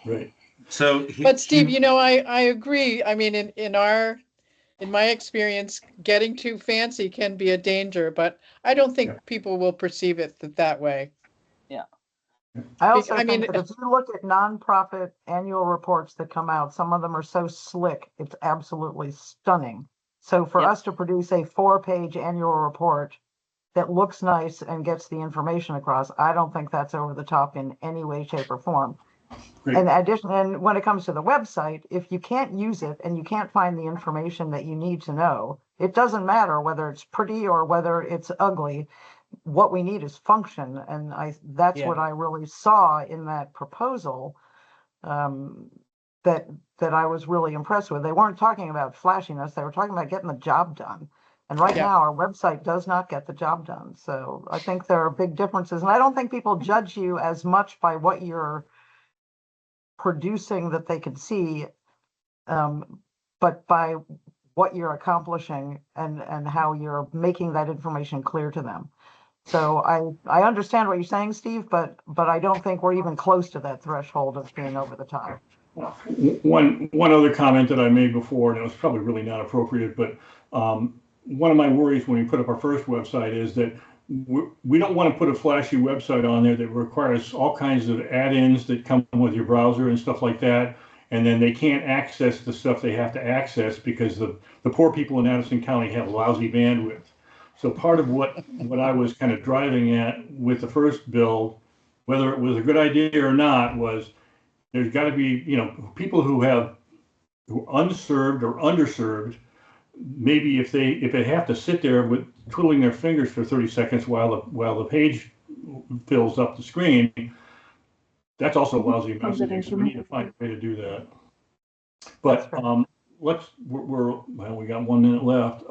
right. So, But Steve, I agree. I mean, in my experience, getting too fancy can be a danger, but I don't think people will perceive it that way. Yeah. I also think that if you look at nonprofit annual reports that come out, some of them are so slick, it's absolutely stunning. So for us to produce a 4-page annual report that looks nice and gets the information across, I don't think that's over the top in any way, shape, or form. Great. And when it comes to the website, if you can't use it and you can't find the information that you need to know, it doesn't matter whether it's pretty or whether it's ugly. What we need is function, and that's what I really saw in that proposal, that I was really impressed with. They weren't talking about flashiness; they were talking about getting the job done. And right now, our website does not get the job done. So I think there are big differences, and I don't think people judge you as much by what you're producing that they can see, but by what you're accomplishing and how you're making that information clear to them. So I understand what you're saying, Steve, but I don't think we're even close to that threshold of being over the top. One other comment that I made before, and it was probably really not appropriate, but one of my worries when we put up our first website is that we don't want to put a flashy website on there that requires all kinds of add-ins that come with your browser and stuff like that, and then they can't access the stuff they have to access because the poor people in Addison County have lousy bandwidth. So part of what I was kind of driving at with the first build, whether it was a good idea or not, was there's got to be, people who are unserved or underserved. Maybe if they have to sit there with twiddling their fingers for 30 seconds while the page fills up the screen, that's also lousy messaging. So we need to find a way to do that. But we got 1 minute left.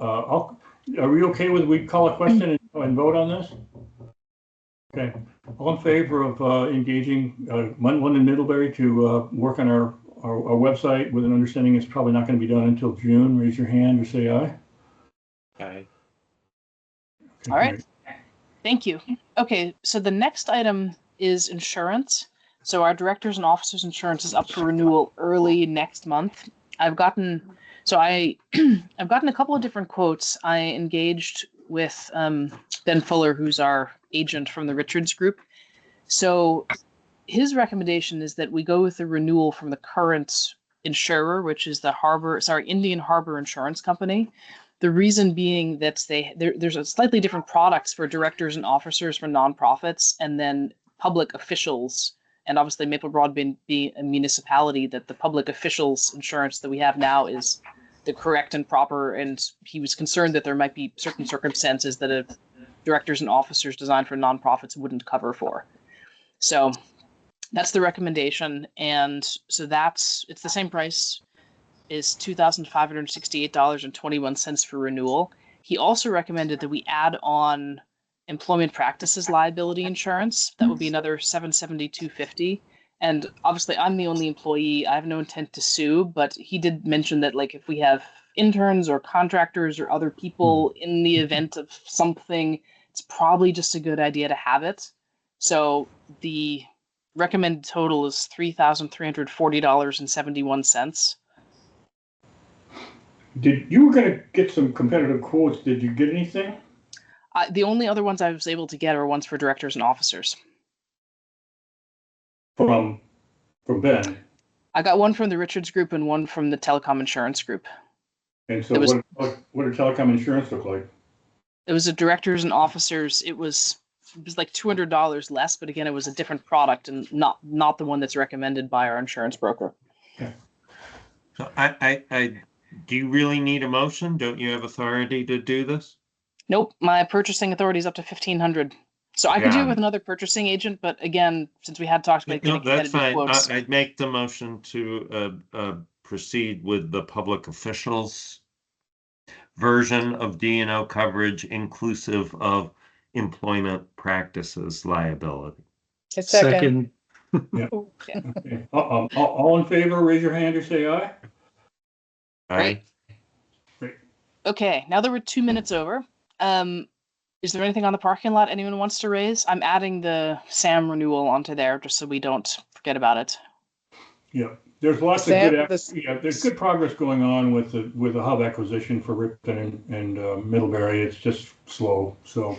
Are we okay with we call a question and vote on this? Okay. All in favor of engaging London Middlebury to work on our website with an understanding it's probably not going to be done until June, raise your hand or say aye. Aye. Okay, all right. great. Thank you. Okay, so the next item is insurance. So our directors and officers insurance is up for renewal early next month. I've gotten a couple of different quotes. I engaged with Ben Fuller, who's our agent from the Richards Group. So his recommendation is that we go with the renewal from the current insurer, which is the Indian Harbor Insurance Company. The reason being that there's a slightly different products for directors and officers for nonprofits, and then public officials. And obviously Maple Broadband being a municipality, that the public officials insurance that we have now is the correct and proper. And he was concerned that there might be certain circumstances that a directors and officers designed for nonprofits wouldn't cover for. So that's the recommendation. And so it's the same price, is $2,568.21 for renewal. He also recommended that we add on employment practices liability insurance. That would be another $772.50. And obviously I'm the only employee. I have no intent to sue, but he did mention that if we have interns or contractors or other people in the event of something, it's probably just a good idea to have it. So the recommended total is $3,340.71. You were going to get some competitive quotes. Did you get anything? The only other ones I was able to get are ones for directors and officers. From Ben? I got one from the Richards Group and one from the Telecom Insurance Group. And so what did Telecom Insurance look like? It was a directors and officers. It was like $200 less, but again, it was a different product and not the one that's recommended by our insurance broker. Okay. So do you really need a motion? Don't you have authority to do this? Nope, my purchasing authority is up to $1,500. So I could do Yeah. it with another purchasing agent, but again, since we had talked about No, getting that's competitive fine. quotes, I'd make the motion to proceed with the public officials version of D&O coverage inclusive of employment practices liability. A second. Okay. All in favor, raise your hand or say aye. Great. Great. Okay, now that we're 2 minutes over, is there anything on the parking lot anyone wants to raise? I'm adding the SAM renewal onto there just so we don't forget about it. Yeah, there's lots of Sam- good, this- there's good progress going on with the hub acquisition for Ripon and Middlebury. It's just slow, so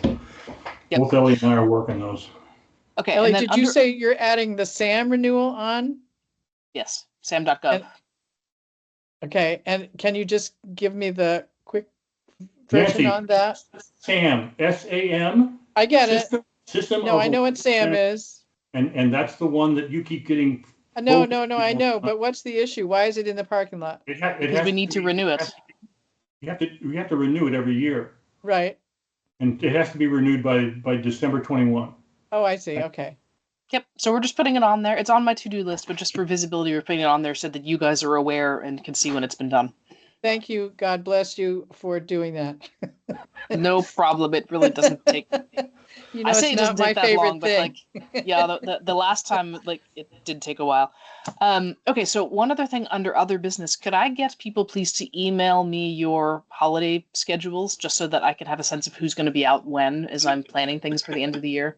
Yep. both Ellie and I are working those. Okay, Ellie, and then did you say you're adding the SAM renewal on? yes, sam.gov. And- Okay, and can you just give me the quick version Nancy, on that? SAM, SAM. I get it. System No, of I know what SAM is. And that's the one that you keep getting. No, I know, but what's the issue? Why is it in the parking lot? Because we need to renew it. You have to renew it every year, Right. and it has to be renewed by December 21. Oh, I see. Okay. Yep. So we're just putting it on there. It's on my to-do list, but just for visibility, we're putting it on there so that you guys are aware and can see when it's been done. Thank you. God bless you for doing that. No problem. It really doesn't take. You know, I say it's it not doesn't my take that favorite long, but thing. yeah, the last time it did take a while. Okay, so one other thing under other business, could I get people please to email me your holiday schedules just so that I can have a sense of who's going to be out when as I'm planning things for the end of the year?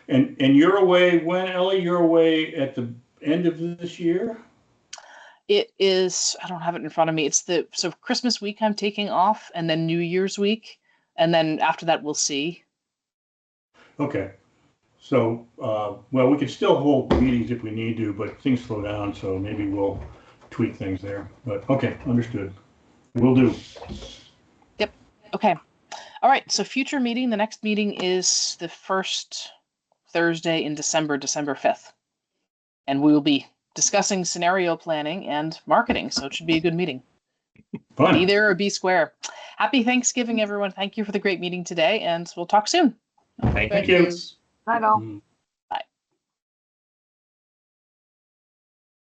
And you're away when, Ellie? You're away at the end of this year? It is, I don't have it in front of me. So Christmas week I'm taking off, and then New Year's week, and then after that we'll see. Okay. So, well, we can still hold meetings if we need to, but things slow down, so maybe we'll tweak things there. But okay, understood. Will do. Yep. Okay. All right. So future meeting, the next meeting is the first Thursday in December, December 5th. And we will be discussing scenario planning and marketing. So it should be a good meeting. Fun. Be there or be square. Happy Thanksgiving, everyone. Thank you for the great meeting today, and we'll talk soon. Thank Thank you. you. I know. Mm.